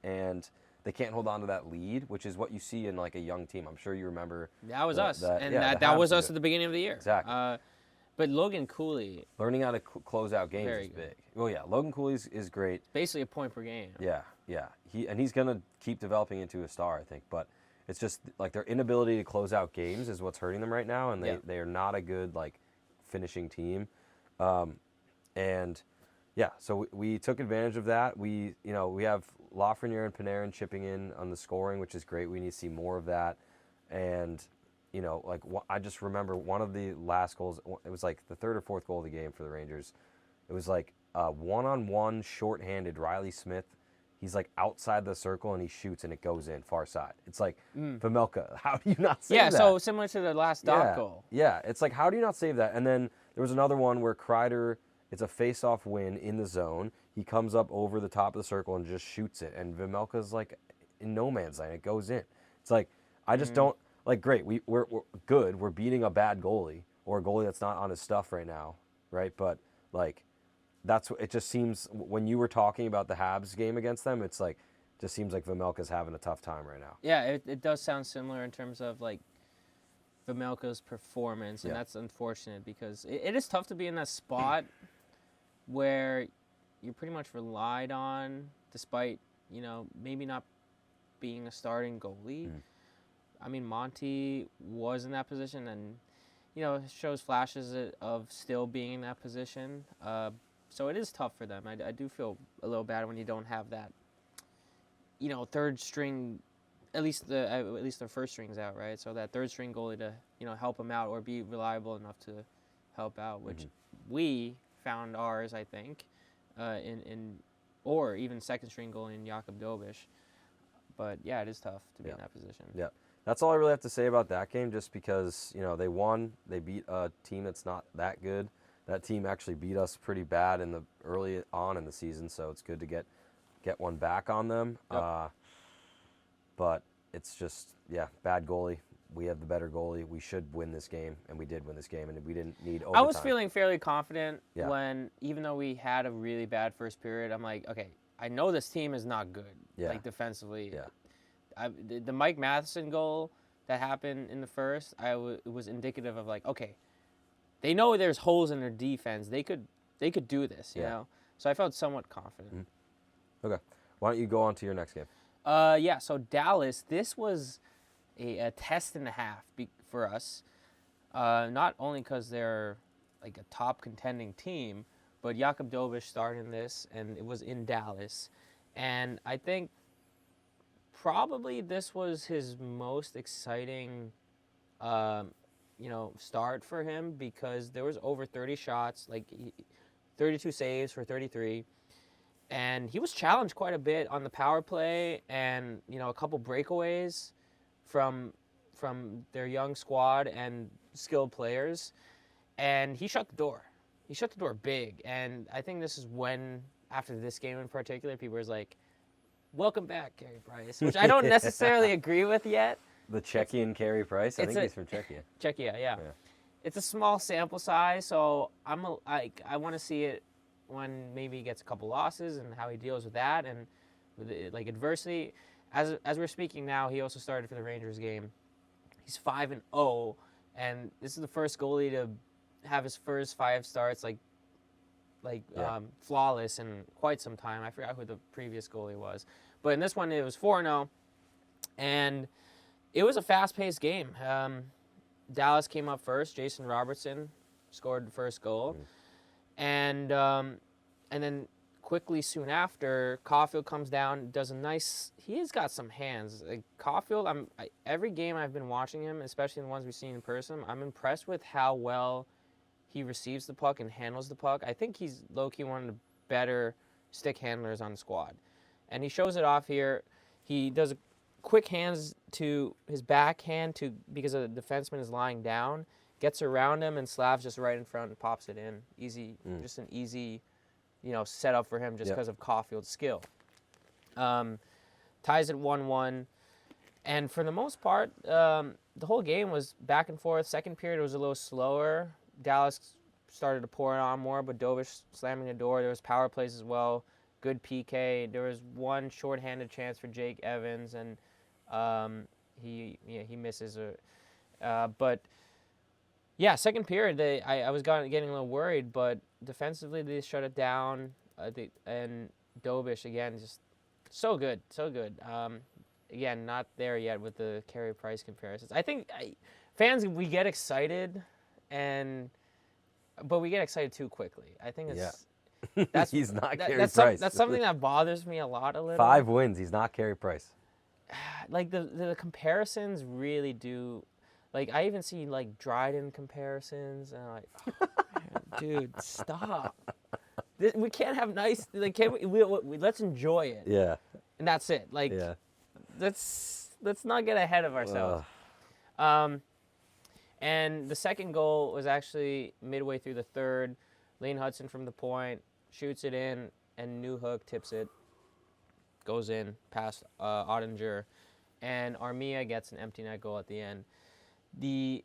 and they can't hold on to that lead, which is what you see in, like, a young team. I'm sure you remember. That was us. That was us at the beginning of the year. Exactly. But Logan Cooley. Learning how to close out games is big. Well, yeah, Logan Cooley is great. Basically a point per game. Yeah. He's going to keep developing into a star, I think. But it's just, like, their inability to close out games is what's hurting them right now, and they are not a good, like, finishing team. So we took advantage of that. We have Lafreniere and Panarin chipping in on the scoring, which is great. We need to see more of that. And, I just remember one of the last goals, it was like the 3rd or 4th goal of the game for the Rangers. It was like one-on-one, shorthanded Riley Smith. He's like outside the circle and he shoots and it goes in far side. It's like, Vejmelka, how do you not save that? Yeah, so similar to the last Dach goal. Yeah, it's like, how do you not save that? And then there was another one where Kreider, it's a face-off win in the zone. he comes up over the top of the circle and just shoots it. And Vejmelka's like in no man's land. It goes in. It's like, I just don't, like, great, we're good. We're beating a bad goalie or a goalie that's not on his stuff right now, right? But, like, that's what it just seems, when you were talking about the Habs game against them, it's like, just seems like Vejmelka's having a tough time right now. Yeah, it does sound similar in terms of, like, Vejmelka's performance, and that's unfortunate because it is tough to be in that spot where you're pretty much relied on, despite, you know, maybe not being a starting goalie. I mean, Monty was in that position and, you know, shows flashes of still being in that position. So it is tough for them. I do feel a little bad when you don't have that, you know, third string, at least their first string's out, right? So that third string goalie to, you know, help them out or be reliable enough to help out, which we found ours, I think, or even second string goalie in Jakub Dobiš. But yeah, it is tough to be in that position. Yeah. That's all I really have to say about that game, just because, you know, they won. They beat a team that's not that good. That team actually beat us pretty bad in the early on in the season, so it's good to get one back on them. Yep. But it's just, bad goalie. We have the better goalie. We should win this game, and we did win this game, and we didn't need overtime. I was feeling fairly confident when, even though we had a really bad first period, I'm like, okay, I know this team is not good, like defensively. Yeah. The Mike Matheson goal that happened in the first, it was indicative of like, okay, they know there's holes in their defense. They could do this, you know. So I felt somewhat confident. Okay, why don't you go on to your next game? So Dallas, this was a test and a half for us. Not only because they're like a top contending team, but Jakub Dobiš started this, and it was in Dallas. And I think probably this was his most exciting, start for him, because there was over 30 shots, 32 saves for 33. And he was challenged quite a bit on the power play and, you know, a couple breakaways from their young squad and skilled players. And he shut the door. He shut the door big. And I think this is when, after this game in particular, people were like, welcome back, Carey Price, which I don't necessarily agree with yet. The Czechian Carey Price? I think he's from Czechia. Czechia, yeah. It's a small sample size, so I want to see it when maybe he gets a couple losses and how he deals with that and with adversity. As we're speaking now, he also started for the Rangers game. He's 5-0, and this is the first goalie to have his first 5 starts flawless in quite some time. I forgot who the previous goalie was, but in this one it was 4-0, and it was a fast-paced game. Dallas came up first. Jason Robertson scored the first goal. And then quickly soon after, Caulfield comes down, does a nice. He has got some hands. Like Caulfield, every game I've been watching him, especially the ones we've seen in person, I'm impressed with how well he receives the puck and handles the puck. I think he's low-key one of the better stick handlers on the squad, and he shows it off here. He does quick hands to his backhand because the defenseman is lying down. Gets around him, and Slav's just right in front and pops it in. Easy, just an easy, setup for him just because of Caulfield's skill. Ties it 1-1, and for the most part, the whole game was back and forth. Second period was a little slower. Dallas started to pour it on more, but Dobiš slamming the door. There was power plays as well. Good PK. There was one shorthanded chance for Jake Evans, and he misses it. But yeah, second period, I was getting a little worried, but defensively they shut it down. And Dobiš, again, just so good. Again, not there yet with the Carey Price comparisons. I think fans, we get excited, but we get excited too quickly. I think it's he's not Carey Price. That's something that bothers me a little. 5 wins. He's not Carey Price. Like the comparisons really do. Like I even see Dryden comparisons, and I'm like, oh, man, dude, stop. We can't have nice. Can't we? Let's enjoy it. Yeah. And that's it. Let's not get ahead of ourselves. And the second goal was actually midway through the third. Lane Hudson from the point shoots it in. and Newhook tips it, goes in past Ottinger, and Armia gets an empty net goal at the end. The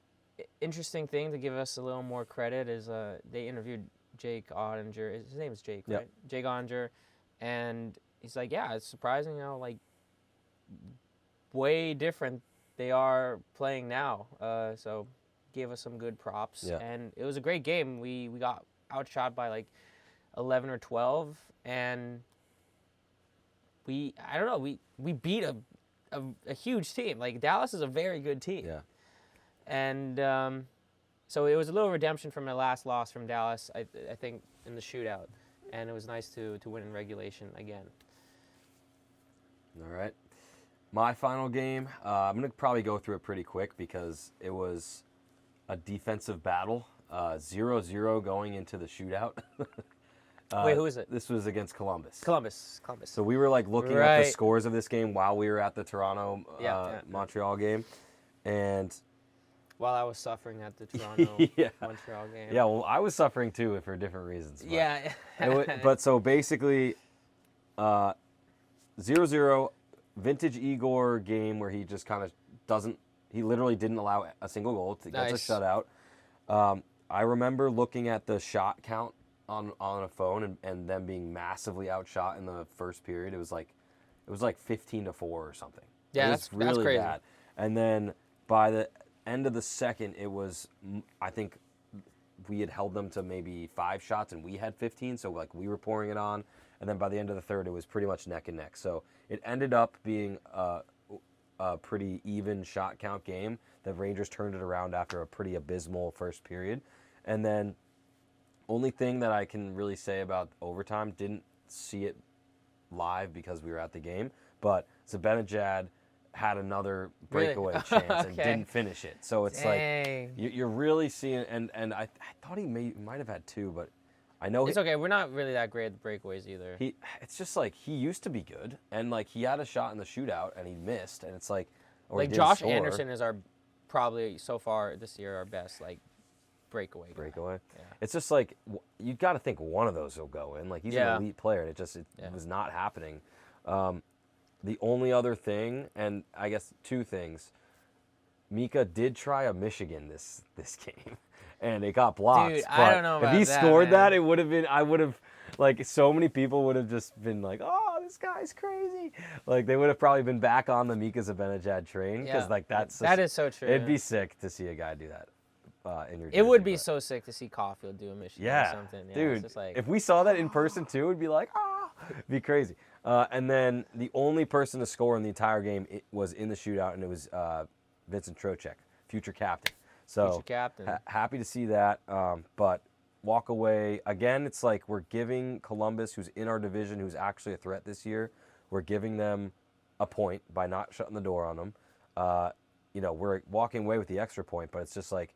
interesting thing, to give us a little more credit, is they interviewed Jake Ottinger. His name is Jake, Yep. right? Jake Ottinger, and he's like, yeah, it's surprising how like way different they are playing now. So gave us some good props, Yeah. and it was a great game. We got outshot by like 11 or 12, and we beat a huge team. Like Dallas is a very good team. Yeah. And so it was a little redemption from my last loss from Dallas, I think, in the shootout. And it was nice to win in regulation again. All right. My final game, I'm going to probably go through it pretty quick because it was a defensive battle, 0-0 going into the shootout. Wait, who is it? This was against Columbus. Columbus. So we were like looking at Right. the scores of this game while we were at the Toronto Yeah. Montreal game, and While I was suffering at the Toronto Yeah. Montreal game. yeah, well, I was suffering too for different reasons. But Yeah. but so basically, 0-0, vintage Igor game where he just kind of doesn't. He literally didn't allow a single goal. Gets Nice. a shutout. I remember looking at the shot count on a phone and them being massively outshot in the first period. It was like 15-4 or something. Yeah, It that's was really crazy. bad. And then by the end of the second, it was, I think we had held them to maybe 5 shots and we had 15, so like we were pouring it on. And then by the end of the third, it was pretty much neck and neck. So it ended up being a pretty even shot count game. The Rangers turned it around after a pretty abysmal first period. And then only thing that I can really say about overtime, didn't see it live because we were at the game, but Zibanejad had another breakaway Really? chance and Okay. didn't finish it. So it's Dang. like you're really seeing, and I thought he might have had 2, but I know It's okay. We're not really that great at the breakaways either. it's just like he used to be good, and like he had a shot in the shootout and he missed, and it's like, or he Like didn't Josh score. Anderson is probably so far this year our best like breakaway guy. breakaway. Yeah. It's just like you got to think one of those will go in. Like he's Yeah. an elite player, and it Yeah. was not happening. The only other thing, and I guess 2 things, Mika did try a Michigan this game, and it got blocked. Dude, but I don't know if about he that, scored man. that, it would have been. I would have, like, so many people would have just been like, "Oh, this guy's crazy!" Like they would have probably been back on the Mika Zibanejad train because Yeah. like that is so true. It'd be sick to see a guy do that in your. It would jersey, be but- so sick to see Caulfield do a Michigan Yeah, or something. Yeah, dude. It's just like, if we saw that in person too, it'd be like, it'd be crazy. And then the only person to score in the entire game was in the shootout, and it was Vincent Trocheck, future captain. So Future captain. happy to see that. But walk away again. It's like we're giving Columbus, who's in our division, who's actually a threat this year, we're giving them a point by not shutting the door on them. We're walking away with the extra point, but it's just like,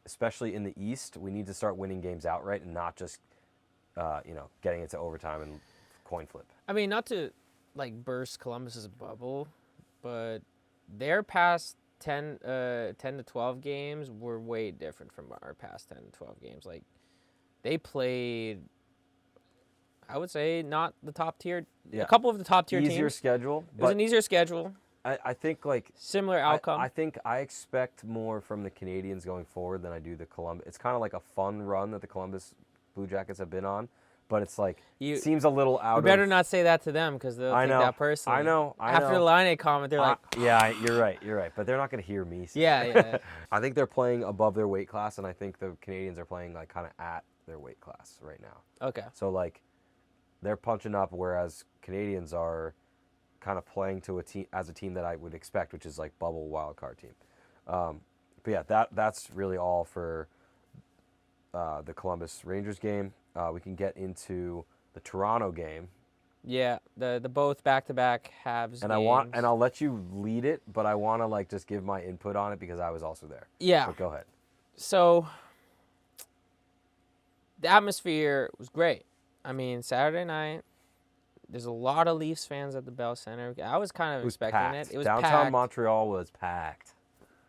especially in the East, we need to start winning games outright and not just, getting into overtime and coin flip. I mean, not to like burst Columbus's bubble, but their past 10 to 12 games were way different from our past 10 to 12 games. Like they played, I would say, not the top tier. Yeah. A couple of the top tier Easier teams. schedule, It was but an easier schedule, I think like similar outcome. I think I expect more from the Canadiens going forward than I do the Columbus. It's kind of like a fun run that the Columbus Blue Jackets have been on, but it's like it seems a little out You of. better not say that to them because they'll I take know. that personally. I know. After the Line A comment, they're like, yeah, you're right. But they're not going to hear me say yeah, that. yeah. I think they're playing above their weight class, and I think the Canadiens are playing like kind of at their weight class right now. Okay. So like, they're punching up, whereas Canadians are kind of playing to a team that I would expect, which is like bubble wild card team. But yeah, that's really all for the Columbus Rangers game. We can get into the Toronto game, Yeah, the both back-to-back Habs and games. I'll let you lead it, but I want to like just give my input on it because I was also there. Yeah. But go ahead. So the atmosphere was great. I mean, Saturday night, there's a lot of Leafs fans at the Bell Center. I was kind of It was expecting packed. it. It was Downtown packed. Montreal was packed.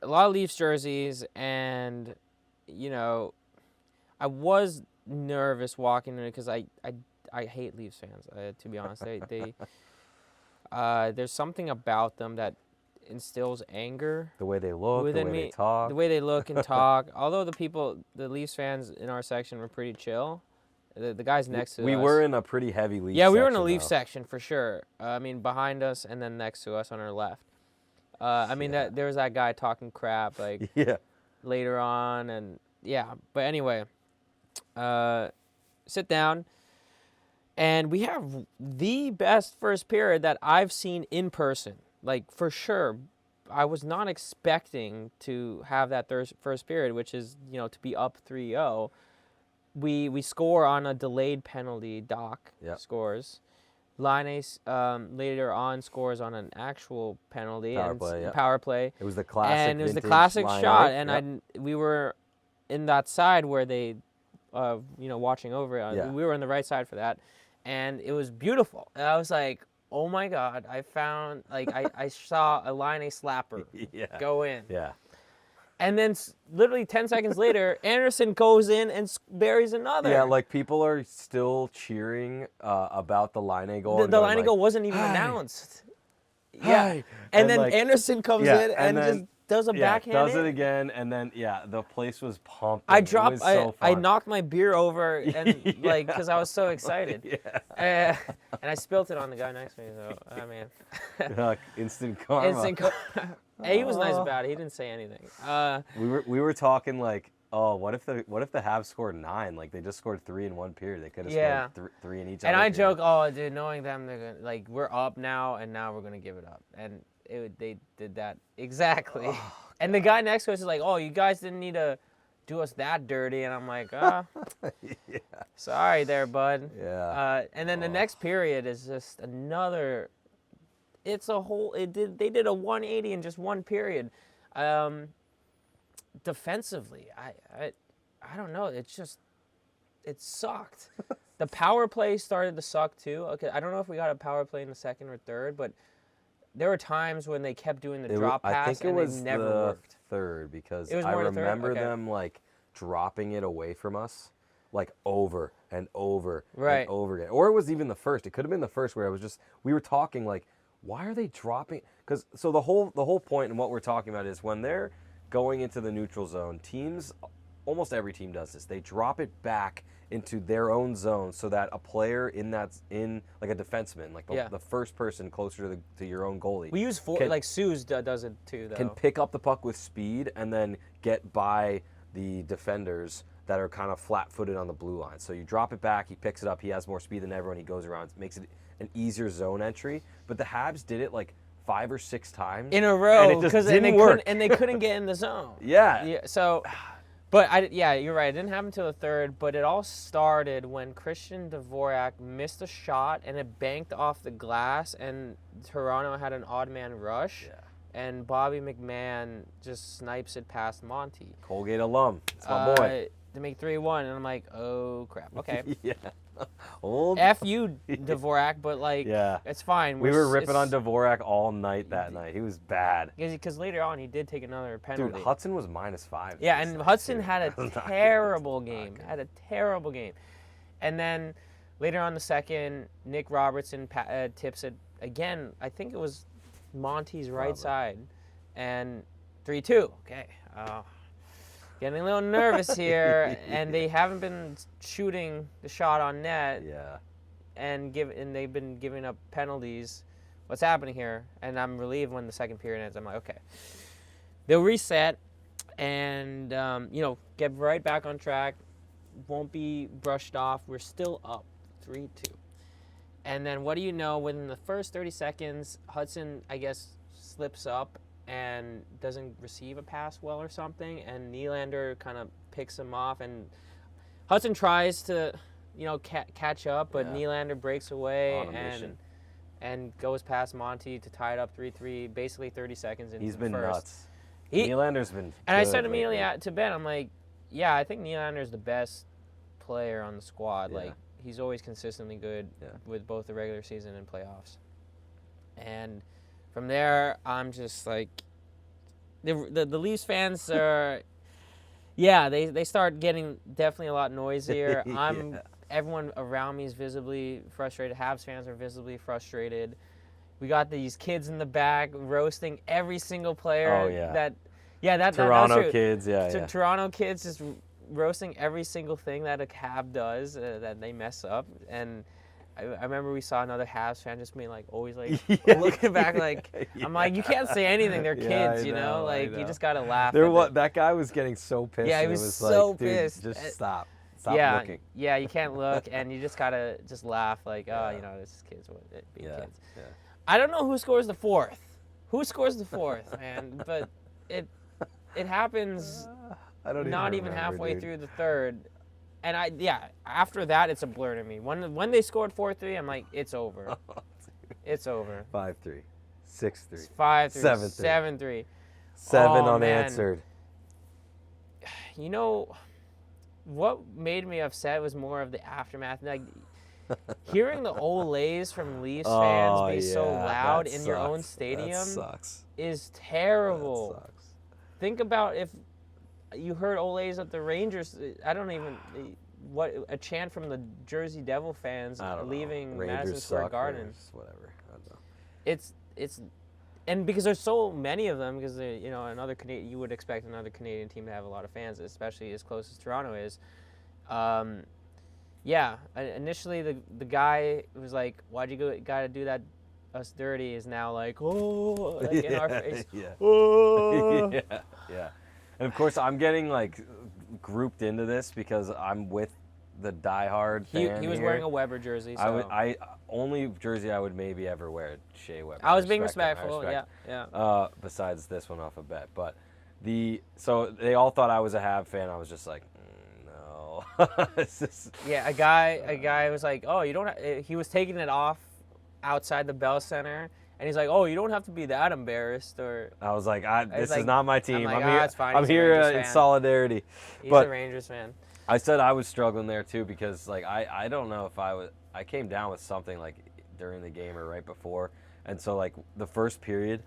A lot of Leafs jerseys, and I was nervous walking in it because I I hate Leafs fans. To be honest, they there's something about them that instills anger. The way they look, the within way me, they talk. the way they look and talk. Although the Leafs fans in our section were pretty chill. The guys next to us. We were in a pretty heavy Leafs Yeah, we were in section, a Leaf though. section for sure. I mean, behind us and then next to us on our left. I mean, there was that guy talking crap like Yeah. later on, and yeah. But anyway, sit down, and we have the best first period that I've seen in person. Like for sure, I was not expecting to have that first period, which is to be up 3-0. We score on a delayed penalty. Doc scores. Laine later on scores on an actual penalty power play. It was the classic. And it was the vintage classic Laine. shot, and we were in that side where they, watching over it. Yeah. We were on the right side for that, and it was beautiful. And I was like, oh my God! I found I saw a Laine slapper go in. Yeah. And then literally 10 seconds later, Anderson goes in and buries another. Yeah, like people are still cheering about the Laine goal. The Laine goal wasn't even announced. Yeah. And then Anderson comes in and just does a backhand. Does it again, and then the place was pumped. I dropped. I knocked my beer over and because I was so excited. And I spilt it on the guy next to me. So I mean, instant karma. Instant karma. Hey, he was nice about it. He didn't say anything. We were talking like, oh, what if the Habs scored 9? Like they just scored 3 in one period. They could have scored 3 in each. And I period. joke, oh, dude, knowing them, they're gonna, we're up now, and now we're gonna give it up. And they did that exactly. Oh, and the guy next to us is like, oh, you guys didn't need to do us that dirty. And I'm like, sorry there, bud. Yeah. And then the next period is just another. It's a whole. They did a 180 in just one period. Defensively, I don't know. It sucked. The power play started to suck too. Okay, I don't know if we got a power play in the second or third, but there were times when they kept doing the drop pass I think and it was it never the worked. Third because It was I more the third? remember Okay. them like dropping it away from us, like over and over Right. and over again. Or it was even the first. It could have been the first where we were talking like, why are they dropping? Because the whole point and what we're talking about is when they're going into the neutral zone, teams, almost every team does this. They drop it back into their own zone so that a player like a defenseman, like the first person closer to your own goalie. We use Suze does it too, though. Can pick up the puck with speed and then get by the defenders that are kind of flat-footed on the blue line. So you drop it back, he picks it up, he has more speed than everyone, he goes around, makes it an easier zone entry. But the Habs did it like 5 or 6 times in a row and it just didn't work. And they couldn't get in the zone. Yeah. So, but you're right. It didn't happen until the third. But it all started when Christian Dvorak missed a shot and it banked off the glass, and Toronto had an odd man rush. Yeah. And Bobby McMahon just snipes it past Monty. Colgate alum. It's my boy. To make 3-1, and I'm like, oh crap. Okay. Yeah. F you, Dvorak, but it's fine. We were ripping on Dvorak all night that night. He was bad. Because later on he did take another penalty. Dude, Hudson was -5. Yeah, and Hudson had a terrible game. And then later on the second, Nick Robertson tips it again. I think it was Monty's right side, and 3-2. Okay. Getting a little nervous here, and they haven't been shooting the shot on net. Yeah. And they've been giving up penalties. What's happening here? And I'm relieved when the second period ends. I'm like, okay. They'll reset and get right back on track. Won't be brushed off. We're still up 3-2. And then what do you know? Within the first 30 seconds, Hudson, I guess, slips up and doesn't receive a pass well or something, and Nylander kind of picks him off, and Hudson tries to, catch up, but Nylander breaks away and goes past Monty to tie it up 3-3, basically 30 seconds into the first. He's been nuts. Nylander's been And I said immediately to Ben, I'm like, yeah, I think Nylander's the best player on the squad. Like, he's always consistently good with both the regular season and playoffs. And from there, I'm just like, the Leafs fans are, they start getting definitely a lot noisier. everyone around me is visibly frustrated. Habs fans are visibly frustrated. We got these kids in the back roasting every single player. Oh, yeah. That Toronto was true. kids, yeah. Toronto kids just roasting every single thing that a Hab does that they mess up. And I remember we saw another Habs fan just being like, always like looking back like, I'm like, you can't say anything. They're kids, you know? Like, you just got to laugh. That guy was getting so pissed. Yeah, he was so pissed. Dude, just stop. Stop looking. Yeah, you can't look, and you just got to just laugh like, oh, you know, this is kids being kids. Yeah. I don't know who scores the fourth. Who scores the fourth, man? But it happens I don't not even halfway through the third. And after that, it's a blur to me. When they scored 4-3, I'm like, it's over. It's over. 5-3, 6-3, It's 5-3, 7-3, 7-3. 7 Oh, unanswered. You know, what made me upset was more of the aftermath. Like, hearing the Olays from Leafs fans be so loud in your own stadium is terrible. That sucks. Think about if you heard Olays at the Rangers. I don't even what a chant from the Jersey Devil fans leaving Madison Square Garden. Whatever. I don't know. It's and because there's so many of them, because you would expect another Canadian team to have a lot of fans, especially as close as Toronto is. Initially the guy was like, "Why'd you gotta do that us dirty?" is now like, "Oh," like in our face. Yeah. Oh. Yeah. And of course, I'm getting like grouped into this because I'm with the diehard fan. He was wearing a Weber jersey. So. I only jersey I would maybe ever wear, Shea Weber. I was being respectful. Yeah. Besides this one off a bet, but so they all thought I was a Hab fan. I was just like, no. Yeah, a guy was like, oh, you don't. He was taking it off outside the Bell Center, and he's like, oh, you don't have to be that embarrassed. Or I was like, this is not my team. I'm here. It's fine. I'm here in solidarity. He's a Rangers fan. I said I was struggling there too because like I don't know if I came down with something like during the game or right before, and so like the first period,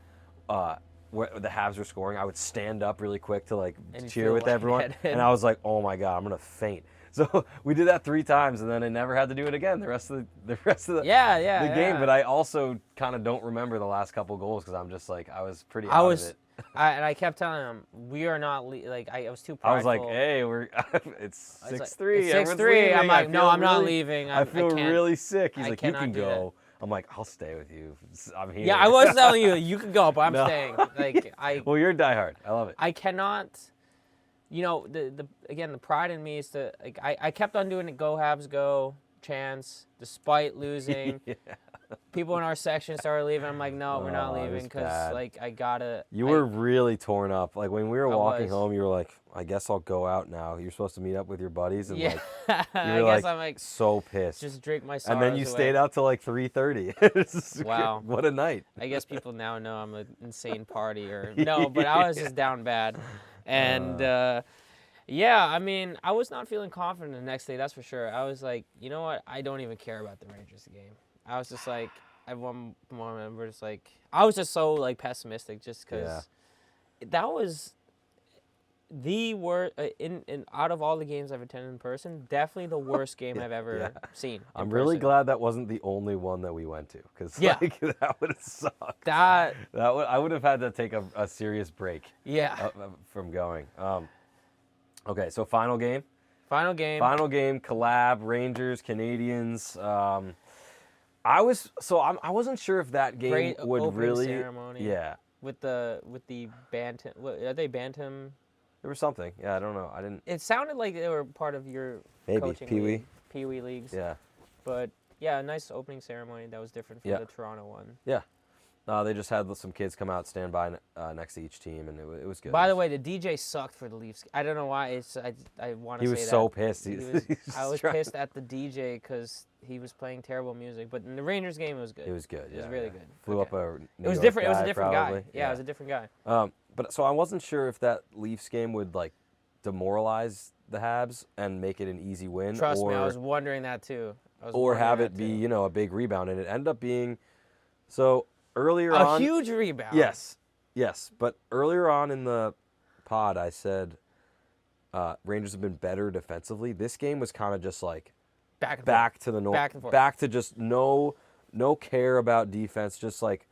where the Habs were scoring, I would stand up really quick to like cheer with everyone, and I was like, oh my god, I'm gonna faint. So we did that 3 times, and then I never had to do it again the rest of the game. But I also kind of don't remember the last couple goals because I'm just like I was pretty out of it. And I kept telling him we are not I was too prideful. I was like, hey, it's 6-3. It's 6-3. I'm like, no, I'm not leaving. I feel really sick. He's like, you can go. I'm like, I'll stay with you. I'm here. Yeah, I was telling you can go, but I'm staying. Well, you're diehard. I love it. I cannot. You know, the pride in me is to like I kept on doing it. Go Habs, go chants, despite losing. Yeah. People in our section started leaving. I'm like, no, we're not leaving because like I gotta. You were really torn up. Like when we were walking home, you were like, I guess I'll go out now. You're supposed to meet up with your buddies, and like you were I'm like so pissed. Just drink my sorrows and then you away. Stayed out till like 3:30. Wow, what a night! I guess people now know I'm an insane partier. No, but I was just down bad, and I mean, I was not feeling confident the next day. That's for sure. I was like, you know what? I don't even care about the Rangers game. I was just like, at one moment, we're just like, I was just so like pessimistic, just because that was the worst in out of all the games I've attended in person. Definitely the worst game I've ever seen. I'm really glad that wasn't the only one that we went to, because like, that would have sucked. I would have had to take a serious break. Yeah. From going. Okay, so final game. Final game. Collab. Rangers. Canadiens. I wasn't sure if that game Great would really. Ceremony. Yeah. With the Bantam. Are they Bantam? There was something. Yeah, I don't know. I didn't. It sounded like they were part of your coaching league, Pee-wee leagues. Yeah. But yeah, a nice opening ceremony that was different from the Toronto one. Yeah. They just had some kids come out, stand by next to each team, and it was good. By the way, the DJ sucked for the Leafs. I don't know why. I want to say that. He was so pissed. I was pissed at the DJ because he was playing terrible music. But in the Rangers game, it was good. It was good. It was really good. Flew up a New It was York different. Guy, it was a different probably. guy. Yeah, it was a different guy. But so I wasn't sure if that Leafs game would like demoralize the Habs and make it an easy win. Trust me, I was wondering that too. Or have it be, a big rebound, and it ended up being so. Earlier on, a huge rebound. Yes. But earlier on in the pod, I said Rangers have been better defensively. This game was kind of just like Back and back to the north, Back and forth. back to just no care about defense, just like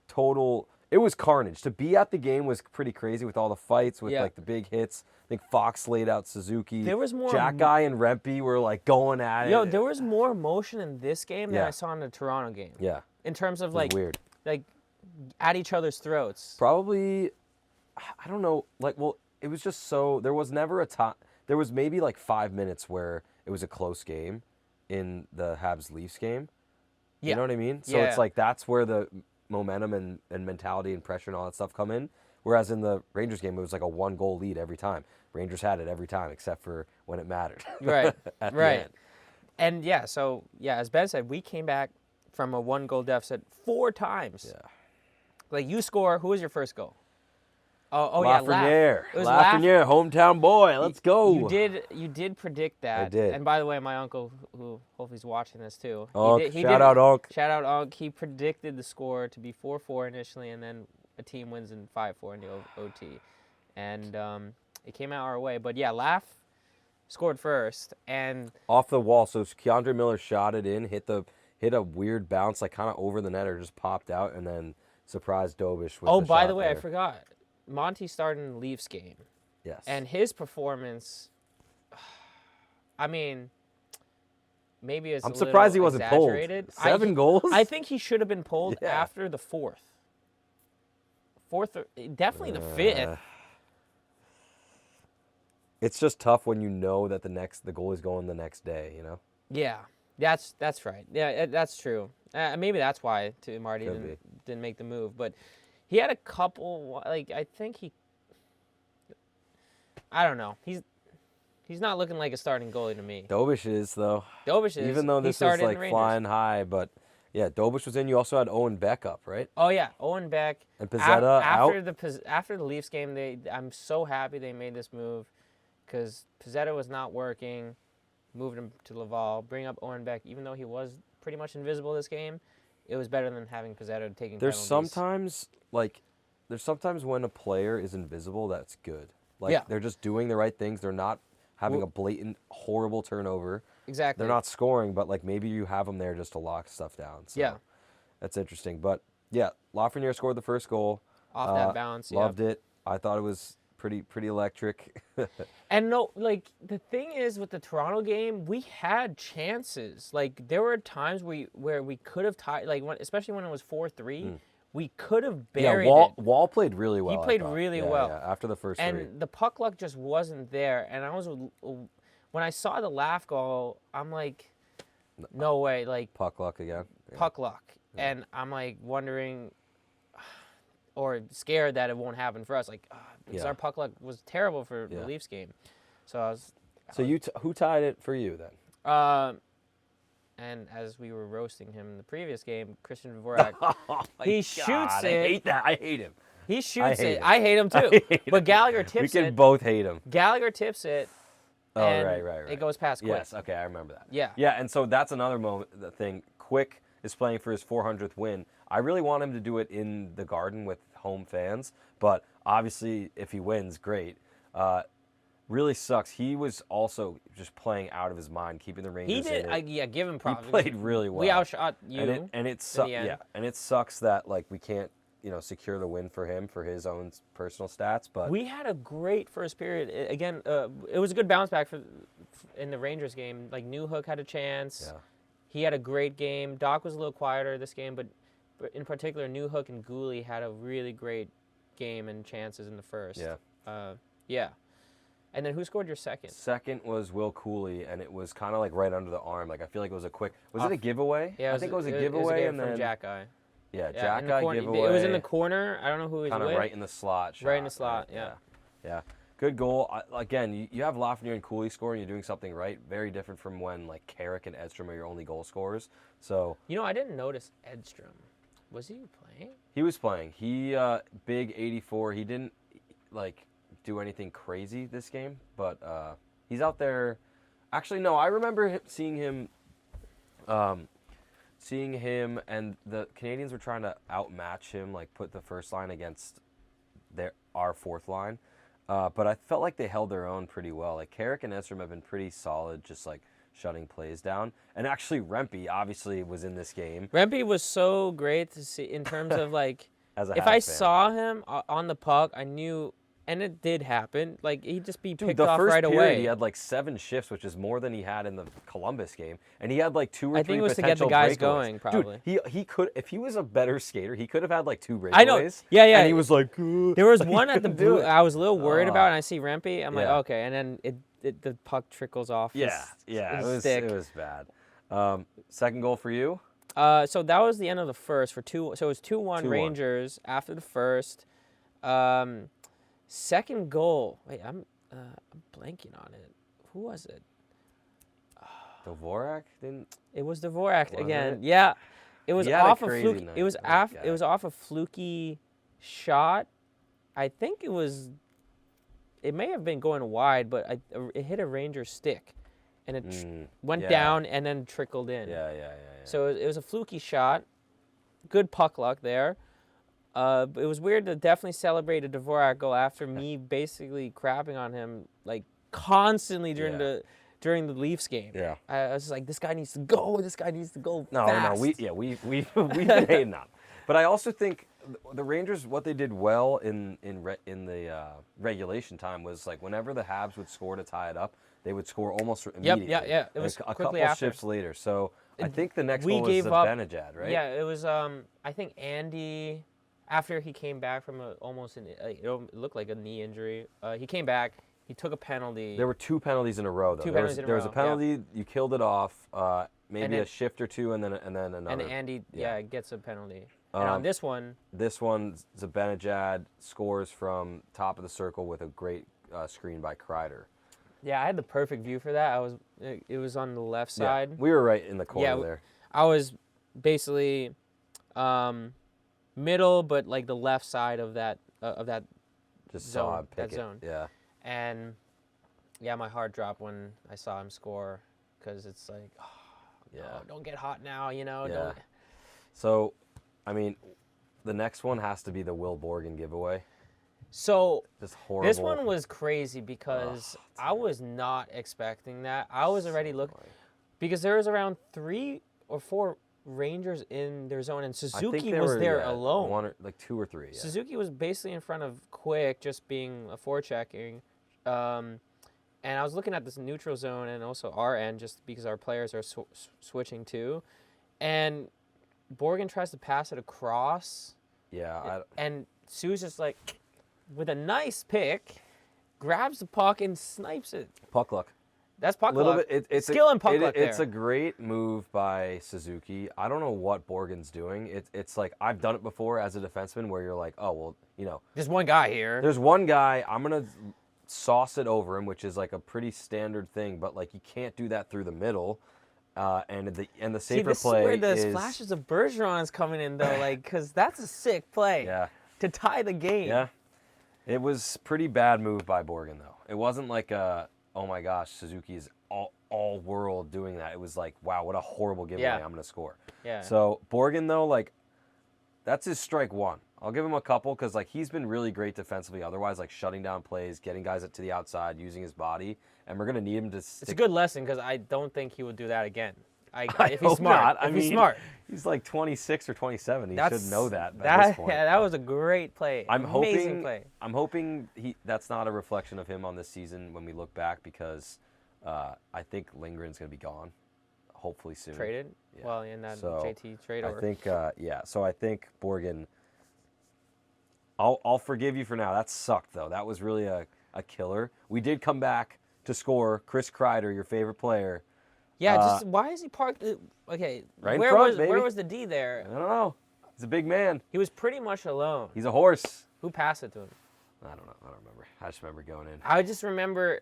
total. It was carnage. To be at the game was pretty crazy with all the fights, with Yeah. like the big hits. I think Fox laid out Suzuki. There was more Jack Guy and Rempe were like going at Yo, it. there was more emotion in this game than Yeah. I saw in the Toronto game. Yeah, In terms of it was like weird. at each other's throats. Probably, I don't know. Like, well, it was just so. There was never a time. There was maybe like 5 minutes where it was a close game in the Habs Leafs game. Yeah. You know what I mean? So Yeah. it's like that's where the momentum and mentality and pressure and all that stuff come in. Whereas in the Rangers game, it was like a 1-goal lead every time. Rangers had it every time except for when it mattered. Right. At the Right. end. And yeah, so yeah, as Ben said, we came back from a 1-goal deficit 4 times. Yeah. Like you score, who was your first goal? Oh yeah, Lafreniere. It was Lafreniere, hometown boy. Let's go. You did predict that. I did. And by the way, my uncle, who hopefully is watching this too. Unc, shout out Unc. Shout out Unc. He predicted the score to be 4-4 initially, and then a team wins in 5-4 in the OT. And it came out our way. But yeah, Laf scored first, and Off the wall. So Keandre Miller shot it in, hit a weird bounce, like kind of over the net or just popped out, and then surprised Dobish with the by shot the way, I there. forgot. Monty started in the Leafs game, Yes. and his performance, I mean, maybe it's I'm a surprised he little wasn't pulled. exaggerated. 7 goals? I think he should have been pulled Yeah. after the fourth. Definitely the fifth. It's just tough when you know that the goalie's going the next day, you know? Yeah, that's right. Yeah, that's true. Maybe that's why Marty Could didn't make the move, but he had a couple. Like I think I don't know. He's not looking like a starting goalie to me. Dobish is, though. Dobish is. Even though He this is started in like the Rangers. flying high, but yeah, Dobish was in. You also had Owen Beck up, right? Oh yeah, Owen Beck. And Pizzetta out. After the Leafs game, I'm so happy they made this move, because Pizzetta was not working. Moved him to Laval. Bring up Owen Beck, even though he was pretty much invisible this game. It was better than having Pizzetta taking There's penalties. sometimes when a player is invisible, that's good. Like Yeah. they're just doing the right things. They're not having a blatant, horrible turnover. Exactly. They're not scoring, but like maybe you have them there just to lock stuff down. So Yeah. that's interesting. But yeah, Lafreniere scored the first goal. Off that bounce. Yeah. Loved it. I thought it was pretty electric. And no, like the thing is with the Toronto game, we had chances. Like there were times where we could have tied. Like especially when it was 4-3, we could have buried yeah, it. Wall played really well. I played thought. really Yeah, well. yeah, after the first And three. the puck luck just wasn't there. And when I saw the laugh goal, I'm like, no way, like Puck luck again. Yeah. puck luck. And I'm like wondering, or scared that it won't happen for us. Like, because Yeah. our puck luck was terrible for Yeah. the Leafs game. So I was. So who tied it for you then? And as we were roasting him in the previous game, Christian Dvorak, Oh my he God, shoots I it. hate that. I hate him. He shoots hate it. him. I hate him too. hate But him. Gallagher We tips can it. both hate him. Gallagher tips it. Oh, and right. It goes past Quick. Yes, okay, I remember that. Yeah. Yeah, and so that's another the thing. Quick is playing for his 400th win. I really want him to do it in the Garden with home fans, but obviously if he wins, great. Really sucks. He was also just playing out of his mind, keeping the Rangers He did. in it. Yeah, give him He props. played really well. We outshot you. and it in sucks. the end. Yeah, and it sucks that like we can't secure the win for him for his own personal stats. But We had a great first period. Again, it was a good bounce back in the Rangers game. Like Newhook had a chance. yeah, He had a great game. Doc was a little quieter this game, but in particular, Newhook and Gooley had a really great game and chances in the first. yeah. Yeah. And then who scored your second? Second was Will Cooley, and it was kind of like right under the arm. Like I feel like it was a quick. Was Off- it a giveaway? Yeah, I think it was a giveaway, and from then Jack Guy. yeah, Yeah, Jack in the Guy corner. giveaway. It was in the corner. I don't know who he was kind of with. right in the slot. Right in the shot, slot, yeah. Yeah. Good goal. Again, you have Lafreniere and Cooley scoring. You're doing something right. Very different from when like Carrick and Edstrom are your only goal scorers. So I didn't notice Edstrom. Was he playing? he was playing. He big 84. He didn't like do anything crazy this game, but he's out there. Actually, no, I remember seeing him, and the Canadiens were trying to outmatch him, like put the first line against our fourth line, but I felt like they held their own pretty well. Like Carrick and Edstrom have been pretty solid, just like shutting plays down. And actually, Rempe obviously was in this game. Rempe was so great to see in terms of like, As a if Habs I fan. saw him on the puck, I knew, and it did happen. Like he'd just be Dude, picked the off first right period, away. he had like 7 shifts, which is more than he had in the Columbus game, and he had like 2 or 3 I think it was to potential get the guys breakaways. going, probably. Dude, he could, if he was a better skater, he could have had like 2 breakaways. I know. Yeah, yeah. And he was like, "Ugh." There was Like, he one at the couldn't do blue it. I was a little worried about, and I see Rempe. I'm like, Yeah. okay, and then the puck trickles off. Yeah, yeah, his it stick. was bad. Second goal for you? So that was the end of the first for 2. So it was 2-1 2-1. Rangers after the first. Second goal. Wait, I'm blanking on it. Who was it? Dvorak didn't. It was Dvorak Was again. it? Yeah, it was He had a off a crazy fluke. night, It was that guy. it was off a fluky shot. I think it was. It may have been going wide, but it hit a Ranger stick, and it went yeah. down and then trickled in. Yeah. So it was a fluky shot. Good puck luck there. But it was weird to definitely celebrate a Dvorak goal after me basically crapping on him like constantly during the Leafs game. Yeah. I was just like, this guy needs to go. This guy needs to go. No, fast. we've been hating on him. But I also think the Rangers, what they did well in the regulation time was like whenever the Habs would score to tie it up, they would score almost immediately. Yeah. It was a quickly couple after. shifts later. So I think the next We one was gave up- Zibanejad, right? Yeah, it was. I think Andy, after he came back from it looked like a knee injury. He came back. He took a penalty. There were 2 penalties in a row, though. Two there penalties in a was a row, penalty, you killed it off, maybe And then- a shift or 2, and then another. and Andy, gets a penalty. And Um, on this one, Zibanejad scores from top of the circle with a great screen by Kreider. yeah, I had the perfect view for that. It was on the left side. Yeah, we were right in the corner Yeah, there. I was basically middle, but like the left side of that Just saw zone, him pick that it. zone. Yeah. And yeah, my heart dropped when I saw him score because it's like, Yeah. oh, don't get hot now, Yeah. Don't. So, I mean, the next one has to be the Will Borgen giveaway. So Just horrible. this one was crazy because I was not expecting that. I was already looking because there was around 3 or 4 Rangers in their zone, and I think Suzuki there was were, there yeah, alone. 2 or 3. Yeah. Suzuki was basically in front of Quick, just being a forechecking. And I was looking at this neutral zone and also our end, just because our players are switching too. And Borgen tries to pass it across, Yeah. and Sue's just like, with a nice pick, grabs the puck and snipes it. Puck luck. That's puck A little luck. bit. It's Skill and puck luck It's there. a great move by Suzuki. I don't know what Borgen's doing. It's like I've done it before as a defenseman, where you're like, oh well, There's one guy here. there's one guy. I'm gonna sauce it over him, which is like a pretty standard thing. But like you can't do that through the middle. And the See, safer this play is where the is flashes of Bergeron's coming in, though, like, because that's a sick play yeah. to tie the game. Yeah. It was pretty bad move by Borgen, though. It wasn't like, oh my gosh, Suzuki's all world doing that. It was like, wow, what a horrible giveaway. Yeah. I'm going to score. Yeah. So Borgen, though, like, that's his strike 1. I'll give him a couple because, like, he's been really great defensively. Otherwise, like, shutting down plays, getting guys to the outside, using his body. And we're going to need him to stick. It's a good lesson because I don't think he would do that again. If he's hope smart. not. If he's smart. He's like 26 or 27. He should know that at That, this point. yeah, that was a great play. I'm Amazing play. hoping that's not a reflection of him on this season when we look back because I think Lindgren's going to be gone, hopefully soon. Traded? Yeah. Well, in that So, JT trade I over. think So I think Borgen. I'll forgive you for now. That sucked though. That was really a killer. We did come back to score. Chris Kreider, your favorite player. Yeah, just why is he parked? Okay, Right in where front, was baby. where was the D there? I don't know. He's a big man. He was pretty much alone. He's a horse. Who passed it to him? I don't know. I don't remember. I just remember going in. I just remember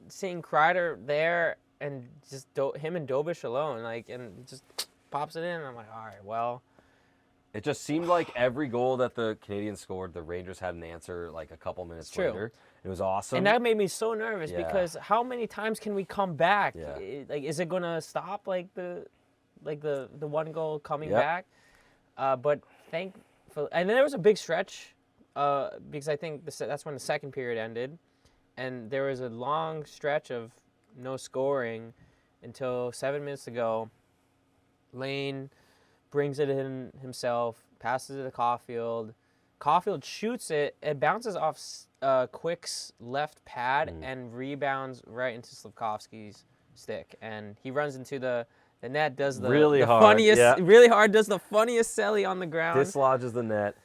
seeing Kreider there and just him and Dobish alone, like, and just pops it in. And I'm like, all right, well. It just seemed like every goal that the Canadiens scored, the Rangers had an answer like a couple minutes True. later. It was awesome. And that made me so nervous Yeah. because how many times can we come back? Yeah. Like, is it gonna stop like the one goal coming Yep. back? But thankfully, and then there was a big stretch because I think that's when the second period ended, and there was a long stretch of no scoring, until 7 minutes to go. Lane brings it in himself, passes it to Caulfield. Caulfield shoots it. It bounces off Quick's left pad and rebounds right into Slafkovsky's stick. And he runs into the net, does the funniest, really hard, does the funniest celly on the ground. Dislodges the net.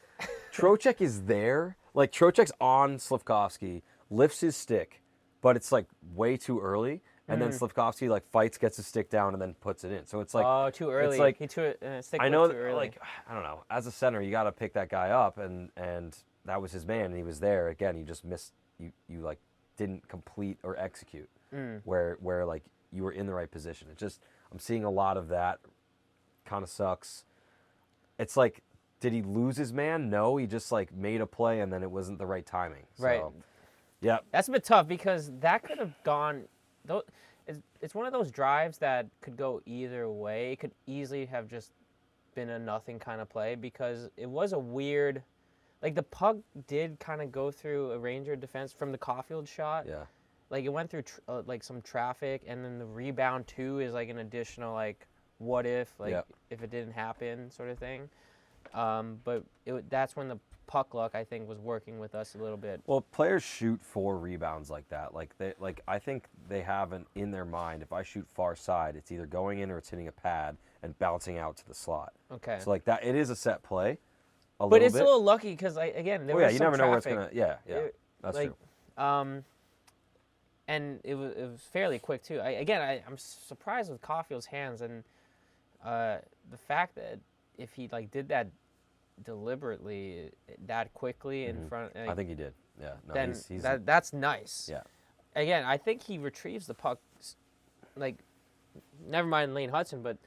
Trocheck is there. Like, Trocheck's on Slafkovsky, lifts his stick, but it's, like, way too early. And then Slafkovsky, like, fights, gets his stick down, and then puts it in. So it's like... Oh, too early. It's like, stick I know, too early. like, I don't know. As a center, you got to pick that guy up, and that was his man, and he was there. Again, you just missed... You like, didn't complete or execute where, like, you were in the right position. It just... I'm seeing a lot of that. Kind of sucks. It's like, did he lose his man? No, he just, like, made a play, and then it wasn't the right timing. Right. So, yeah. That's a bit tough because that could have gone... It's one of those drives that could go either way. It could easily have just been a nothing kind of play because it was a weird... Like, the puck did kind of go through a Ranger defense from the Caulfield shot. Yeah. Like, it went through, like, some traffic, and then the rebound, too, is, like, an additional, like, what if, like, if it didn't happen sort of thing. But that's when the puck luck, I think, was working with us a little bit. Well, players shoot for rebounds like that. Like I think they have in their mind, if I shoot far side, it's either going in or it's hitting a pad and bouncing out to the slot. Okay. So, like, that, it is a set play. But it's a little lucky because, again, there was you some never know where it's traffic. going to... That's like, true. And it was fairly quick, too. I'm surprised with Caulfield's hands and the fact that if he, like, did that deliberately that quickly in front... I think he did, yeah. No, then he's that's nice. Yeah. Again, I think he retrieves the puck, like, never mind Lane Hudson, but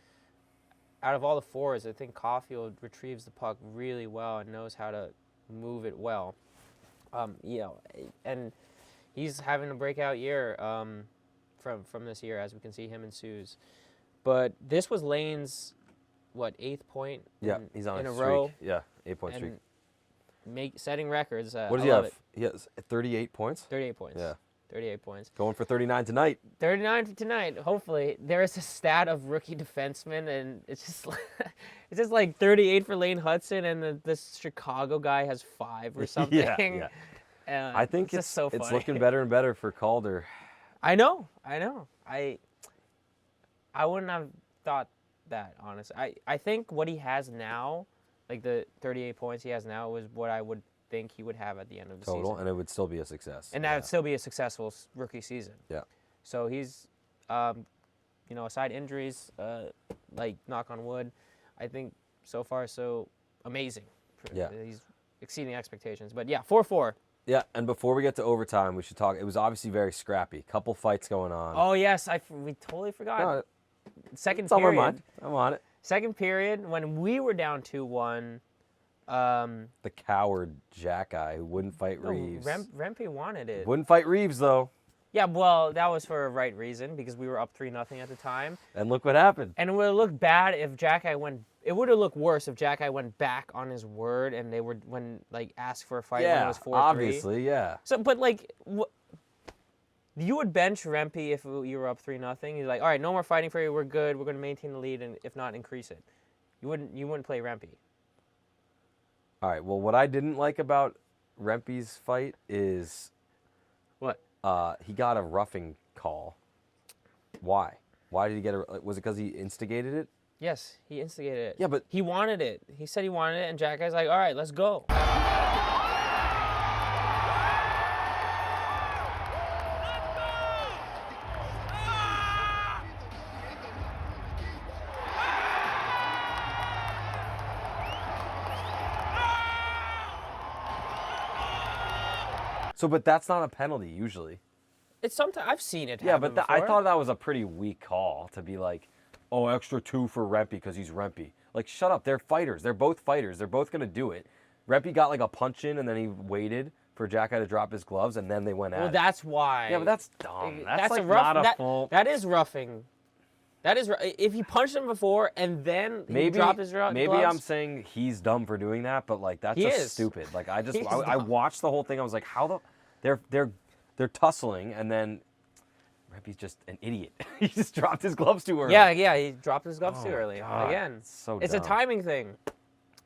out of all the forwards, I think Caulfield retrieves the puck really well and knows how to move it well. And he's having a breakout year from this year, as we can see him and Sue's. But this was Lane's, 8th point he's on in a streak. row? Yeah, 8-point streak. Setting records. What does he love have? It. He has 38 points? 38 points. Yeah. 38 points. Going for 39 tonight. 39 tonight, hopefully. There is a stat of rookie defensemen, and it's just like 38 for Lane Hudson, and this Chicago guy has 5 or something. Yeah. I think it's so funny. It's looking better and better for Calder. I know. I wouldn't have thought that, honestly. I think what he has now, like the 38 points he has now, was what I would think he would have at the end of the season. Total, and it would still be a success. And that would still be a successful rookie season. Yeah. So he's, aside injuries, like knock on wood, I think so far so amazing. Yeah. He's exceeding expectations. But yeah, 4-4. Yeah, and before we get to overtime, we should talk. It was obviously very scrappy. Couple fights going on. Oh yes, we totally forgot. No, Second it's period. on my mind. I'm on it. Second period, when we were down 2-1. The coward Jack guy who wouldn't fight Reeves. Rempe wanted it. Wouldn't fight Reeves though. Yeah, well, that was for a right reason because we were up 3-0 at the time. And look what happened. And it would have looked bad if Jack-Eye went. It would have looked worse if Jack-Eye went back on his word and they were asked for a fight when it was 4-3. Obviously, yeah. So, but like, you would bench Rempe if you were up 3-0. He's like, all right, no more fighting for you. We're good. We're going to maintain the lead, and if not, increase it. You wouldn't play Rempe. All right. Well, what I didn't like about Rempe's fight is What? He got a roughing call. Why? Why did he get a? Was it because he instigated it? Yes, he instigated it. Yeah, but he wanted it. He said he wanted it, and Jack-Eye's like, all right, let's go. So, but that's not a penalty usually. It's sometimes I've seen it. Yeah, happen but I before. thought that was a pretty weak call to be like, oh, extra 2 for Rempe because he's Rempe. Like, shut up. They're fighters. They're both fighters. They're both going to do it. Rempe got like a punch in and then he waited for Jack-Eye to drop his gloves and then they went at it. Well, that's why. Yeah, but that's dumb. That's like a rough, not a full... That is roughing. That is if he punched him before and then he dropped his gloves. Maybe I'm saying he's dumb for doing that, but like that's just stupid. Like I watched the whole thing. I was like, how the they're tussling and then Rempy's just an idiot. He just dropped his gloves too early. Yeah, he dropped his gloves too Oh, early. God. Again, So it's a dumb. timing thing.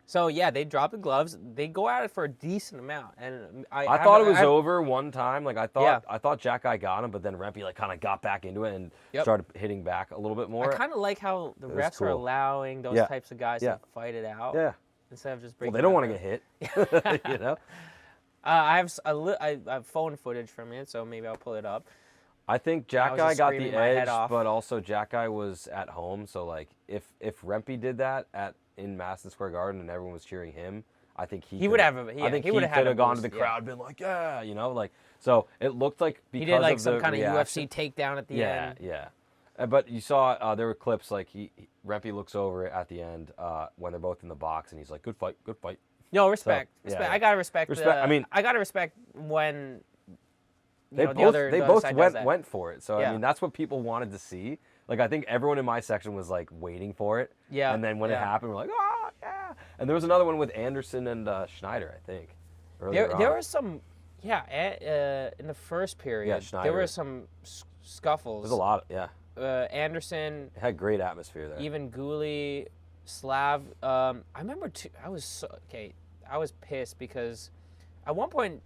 So yeah, they drop the gloves. They go at it for a decent amount, and I thought it was over one time. Like I thought XHEKAJ got him, but then Rempy like kind of got back into it and started hitting back a little bit more. I kind of like how the refs are cool. allowing those types of guys to fight it out. Yeah. Instead of just Well, breaking. they don't want to get hit. You know. I have phone footage from it, so maybe I'll pull it up. I think I was XHEKAJ just got screaming the my head edge, off. but also XHEKAJ was at home. So like, if Rempy did that in Madison Square Garden and everyone was cheering him, I think he would have. I think he would could have gone to boost, the crowd, been like, yeah, you know, like. So it looked like because he did like of some the kind reaction, of UFC takedown at the end. Yeah. But you saw there were clips like Rempy looks over at the end when they're both in the box and he's like, good fight. No, respect. So, respect. yeah. I gotta respect. I mean, I gotta respect when. They the both other side does that. went for it. So Yeah. I mean that's what people wanted to see. Like I think everyone in my section was like waiting for it. Yeah. And then when it happened, we're like, oh yeah. And there was another one with Anderson and Schneider, I think. There was some, in the first period. Yeah, Schneider. There were some scuffles. There's a lot. Yeah. Anderson, It had great atmosphere there. even Gooley, Slav. I remember I was pissed because at one point,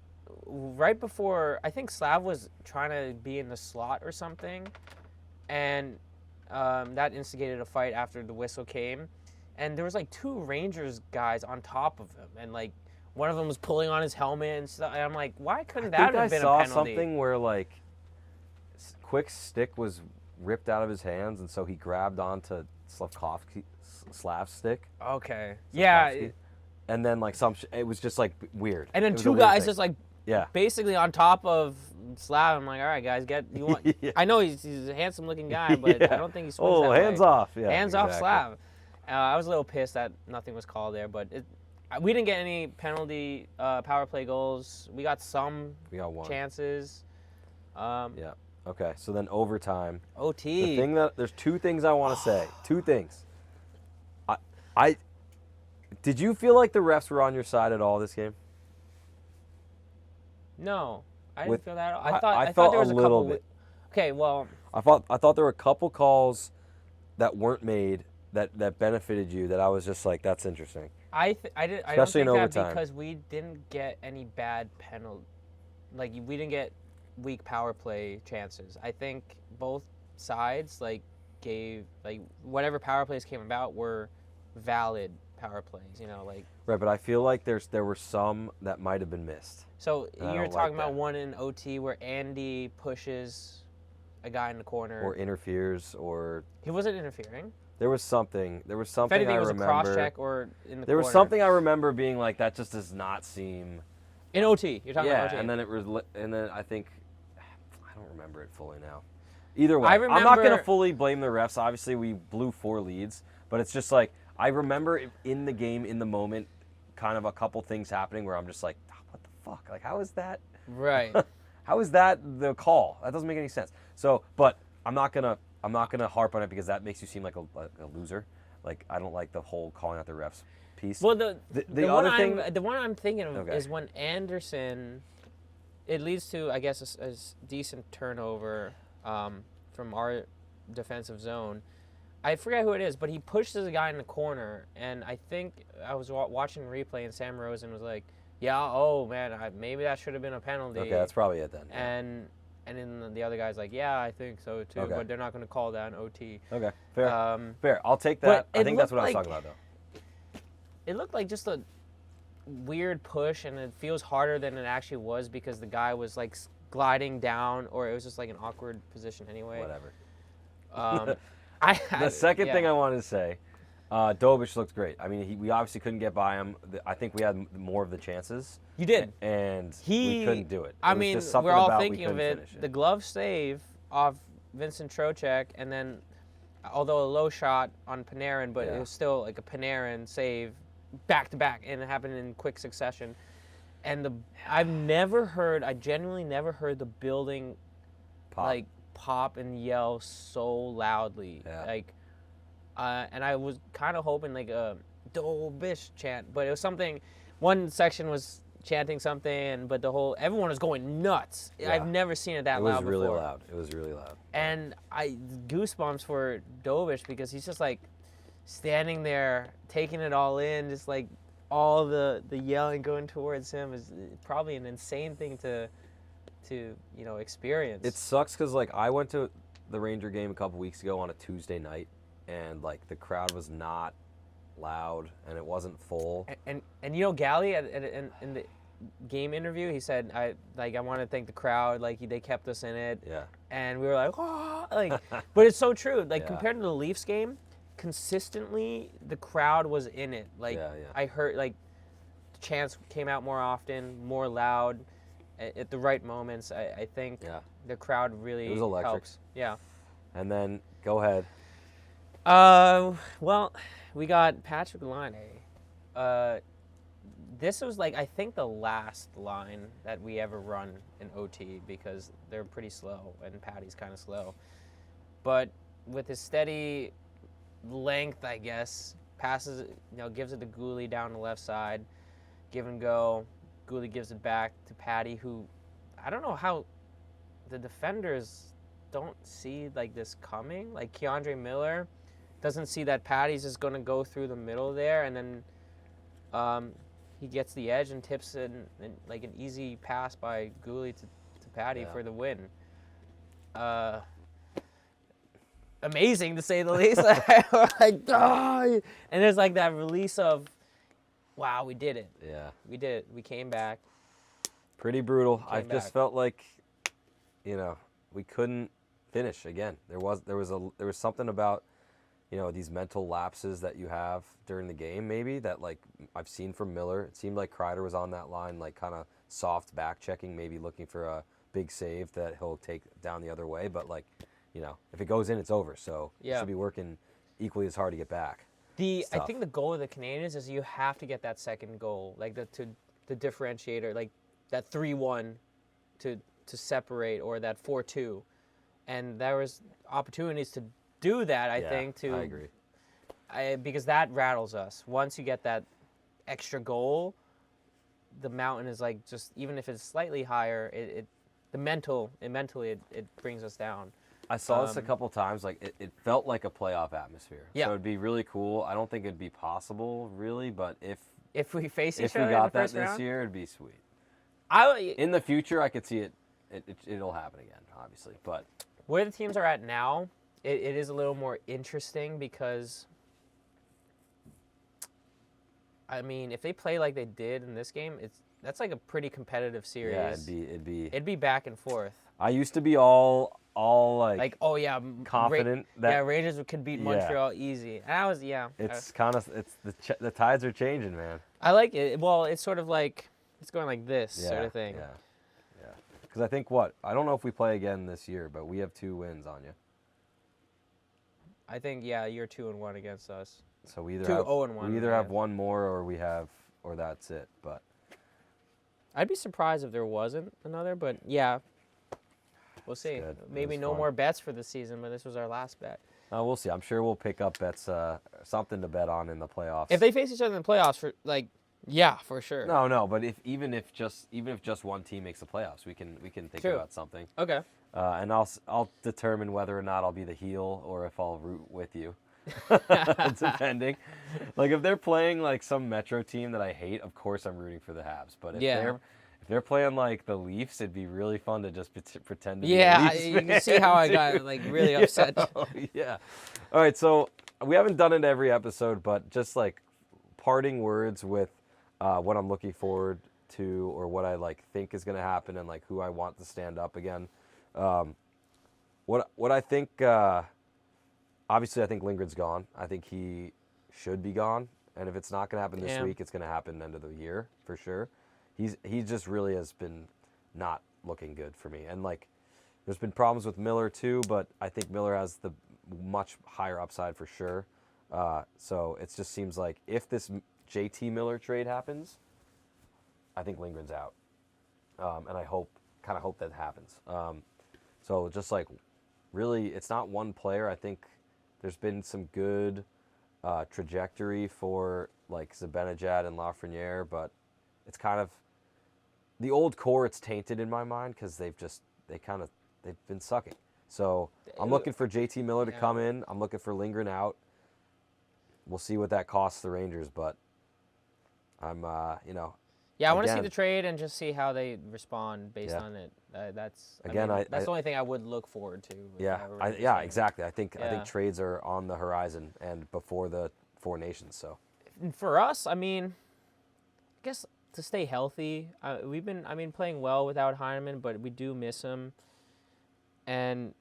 right before, I think Slav was trying to be in the slot or something, and that instigated a fight after the whistle came, and there was like two Rangers guys on top of him, and like one of them was pulling on his helmet and stuff. And I'm like, why couldn't that have been a penalty? I saw something where like Quick's stick was ripped out of his hands, and so he grabbed onto Slav's stick. Okay. Yeah. Slavkovsky. And then like it was just like weird. And then It was a two weird guys thing. just like Yeah. basically on top of Slav. I'm like, all right, guys, you want? Yeah. I know he's a handsome looking guy, but Yeah. I don't think he's supposed to. Hands off. Yeah. Hands off exactly. Slav. I was a little pissed that nothing was called there, but we didn't get any penalty power play goals. We got some We got one. chances. Yeah. Okay. So then overtime. OT. There's two things I want to say. Two things. I did you feel like the refs were on your side at all this game? No, I didn't With- feel that. I I felt thought there was a a little couple. bit. Okay, well, I thought there were a couple calls that weren't made that benefited you that I was just like, that's interesting. I don't Especially in think that overtime. because we didn't get any bad penalty, like we didn't get weak power play chances. I think both sides gave whatever power plays came about were valid power plays. You know, like. Right, but I feel like there were some that might have been missed. So I you're don't talking like about that. one in OT where Andy pushes a guy in the corner. Or interferes, or He wasn't interfering. there was something. There was something If anything, I it was remember. a cross check or in the There corner. was something I remember being like, that just does not seem. in OT. You're talking Yeah, about OT. and then I think I don't remember it fully now. Either way, I I'm not gonna remember- fully blame the refs. Obviously, we blew 4 leads, but it's just like I remember in the game, in the moment, kind of a couple things happening where I'm just like, "Oh, what the fuck? Like, how is that? Right. How is that the call? That doesn't make any sense." So, but I'm not gonna harp on it because that makes you seem like a loser. Like I don't like the whole calling out the refs piece. Well, the other one thing, the one I'm thinking of Okay. is when Anderson. It leads to, I guess, a decent turnover from our defensive zone. I forget who it is, but he pushes a guy in the corner, and I think I was watching replay, and Sam Rosen was like, "Yeah, oh man, maybe that should have been a penalty." okay, that's probably it then. And then the other guy's like, "Yeah, I think so too," Okay. but they're not going to call that an OT. Okay, fair. Fair. I'll take but that. I it think that's what I was looked talking about, though. It looked like just a weird push, and it feels harder than it actually was because the guy was like gliding down, or it was just like an awkward position anyway. Whatever. The The second thing I wanted to say, Dobich looked great. I mean, we obviously couldn't get by him. I think we had more of the chances. You did. And we couldn't do it. I It was mean, just something we're all about thinking we of couldn't it. finish The glove save off Vincent Trocheck, and then, although a low shot on Panarin, but it was still like a Panarin save back to back, and it happened in quick succession. And I genuinely never heard the building pop and yell so loudly. Yeah. And I was kind of hoping like a Dobich chant, but it was something. One section was chanting something, but everyone was going nuts. Yeah. I've never seen it that It loud was really before. loud. It was really loud. And I goosebumps for Dovish because he's just like standing there, taking it all in, just like all the yelling going towards him is probably an insane thing to experience. It sucks because like I went to the Ranger game a couple weeks ago on a Tuesday night, and like the crowd was not loud and it wasn't full. And Gally in the game interview, he said, I want to thank the crowd, like they kept us in it. Yeah. And we were like, oh, like, but it's so true. Like Yeah. compared to the Leafs game, consistently the crowd was in it. Like I heard like the chants came out more often, more loud, at the right moments. I think the crowd really It was electric. helps. Yeah. And then go ahead. Well, we got Patrick Laine. This was like I think the last line that we ever run in OT because they're pretty slow and Patty's kind of slow. But with his steady length, I guess, passes, gives it to Gooley down the left side, give and go. Gooley gives it back to Patty, who I don't know how the defenders don't see like this coming. Like Keandre Miller doesn't see that Patty's just going to go through the middle there, and then he gets the edge and tips it in like an easy pass by Gooley to Patty for the win. Amazing to say the least. Like, oh! And there's like that release of, wow, we did it. Yeah. We did it. We came back. Pretty brutal. I just back. felt like, we couldn't finish again. There was something about, these mental lapses that you have during the game, maybe that like I've seen from Miller. It seemed like Kreider was on that line, like kind of soft back checking, maybe looking for a big save that he'll take down the other way. But like, if it goes in, it's over. So you should be working equally as hard to get back. I think the goal of the Canadiens is you have to get that second goal, like the differentiator, like that 3-1 to separate, or that 4-2, and there was opportunities to do that. I think I agree. Because that rattles us. Once you get that extra goal, the mountain is like just, even if it's slightly higher, mentally it brings us down. I saw this a couple times. Like it felt like a playoff atmosphere. Yeah. So it'd be really cool. I don't think it'd be possible, really, but if we face each if other we got in the that first this round, year, it'd be sweet. In the future, I could see it. It'll happen again, obviously. But where the teams are at now, it is a little more interesting because, I mean, if they play like they did in this game, that's like a pretty competitive series. Yeah, it'd be back and forth. I used to be all like oh yeah, confident that Rangers could beat Montreal easy. And I was It's the tides are changing, man. I like it. Well, it's sort of like it's going like this sort of thing. Yeah. Because I think I don't know if we play again this year, but we have 2 wins on you. I think you're 2-1 against us. So we either 2-0-1. We either have one more, or that's it. But I'd be surprised if there wasn't another. But yeah, we'll see. Maybe no more bets for the season, but this was our last bet. We'll see. I'm sure we'll pick up bets, something to bet on in the playoffs. If they face each other in the playoffs, for sure. No, but even if just one team makes the playoffs, we can think about something. Okay. And I'll determine whether or not I'll be the heel or if I'll root with you. Depending. Like if they're playing like some Metro team that I hate, of course I'm rooting for the Habs. But if they're playing like the Leafs, it'd be really fun to just pretend to be a Leafs fan. You can see how I got like really upset. Yeah. All right, so we haven't done it every episode, but just like parting words with what I'm looking forward to, or what I like think is going to happen, and like who I want to stand up again. What I think, obviously I think Lindgren's gone. I think he should be gone, and if it's not going to happen this week, it's going to happen end of the year for sure. He just really has been not looking good for me, and like there's been problems with Miller too, but I think Miller has the much higher upside for sure. So it just seems like if this JT Miller trade happens, I think Lindgren's out, and I kind of hope that happens. So just like really, it's not one player. I think there's been some good trajectory for like Zibanejad and Lafreniere, but it's kind of the old core, it's tainted in my mind because they've been sucking. So I'm looking for JT Miller to come in. I'm looking for Lindgren out. We'll see what that costs the Rangers, but I'm, Yeah, I want to see the trade and just see how they respond based on it. That's the only thing I would look forward to. Exactly. I think trades are on the horizon and before the Four Nations. So for us, I guess to stay healthy, we've been playing well without Heineman, but we do miss him. And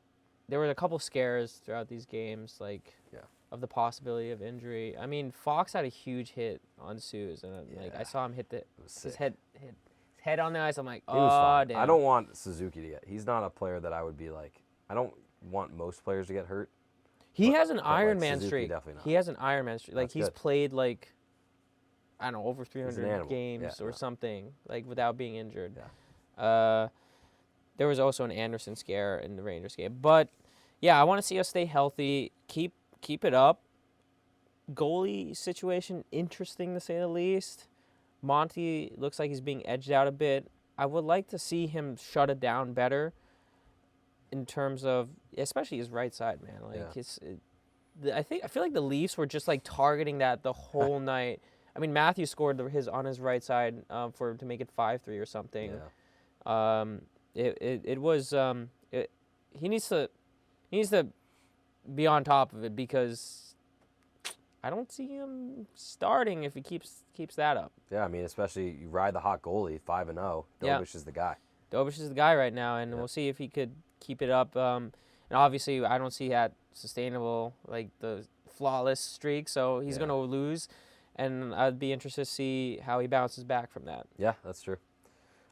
there were a couple scares throughout these games, of the possibility of injury. Fox had a huge hit on Suze, and I saw him hit his head on the ice. I'm like, oh, damn. I don't want Suzuki to get. He's not a player that I would be like. I don't want most players to get hurt. He has an Iron Man streak. Definitely not. He has an Iron Man streak. He's played I don't know, over 300 games or something, without being injured. Yeah. There was also an Anderson scare in the Rangers game, but yeah, I want to see us stay healthy, keep it up. Goalie situation, interesting to say the least. Monty looks like he's being edged out a bit. I would like to see him shut it down better in terms of, especially his right side, man. I feel like the Leafs were just targeting that the whole night. Matthews scored on his right side to make it 5-3 or something. Yeah. He needs to be on top of it because I don't see him starting if he keeps that up. Yeah, especially you ride the hot goalie, 5-0. Dobish is the guy. Dobish is the guy right now, and we'll see if he could keep it up. And obviously, I don't see that sustainable, the flawless streak, so he's going to lose. And I'd be interested to see how he bounces back from that. Yeah, that's true.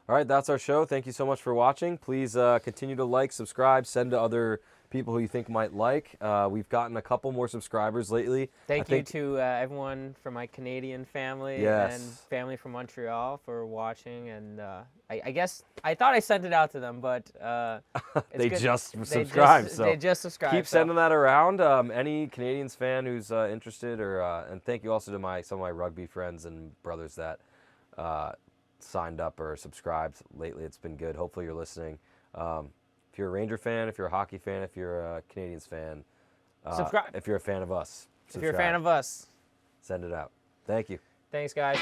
All right, that's our show. Thank you so much for watching. Please continue to like, subscribe, send to other people who you think might like. We've gotten a couple more subscribers lately. Thank you to everyone from my Canadian family and family from Montreal for watching. And I guess I thought I sent it out to them, but they just subscribed. They just subscribed. Keep sending that around. Any Canadiens fan who's interested, and thank you also to some of my rugby friends and brothers that signed up or subscribed lately. It's been good. Hopefully you're listening. If you're a Ranger fan, if you're a hockey fan, if you're a Canadiens fan, subscribe. If you're a fan of us, subscribe. If you're a fan of us, send it out. Thank you. Thanks, guys.